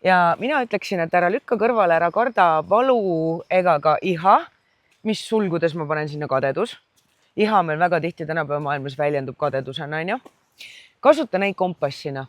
Ja mina ütleksin, et ära lükka kõrvale, ära karda valu ega ka iha, mis sulgudes ma panen sinna kadedus. Iha meil väga tihti tänapäeva maailmas väljendub kadedusena, on ju. Kasuta neid kompassina.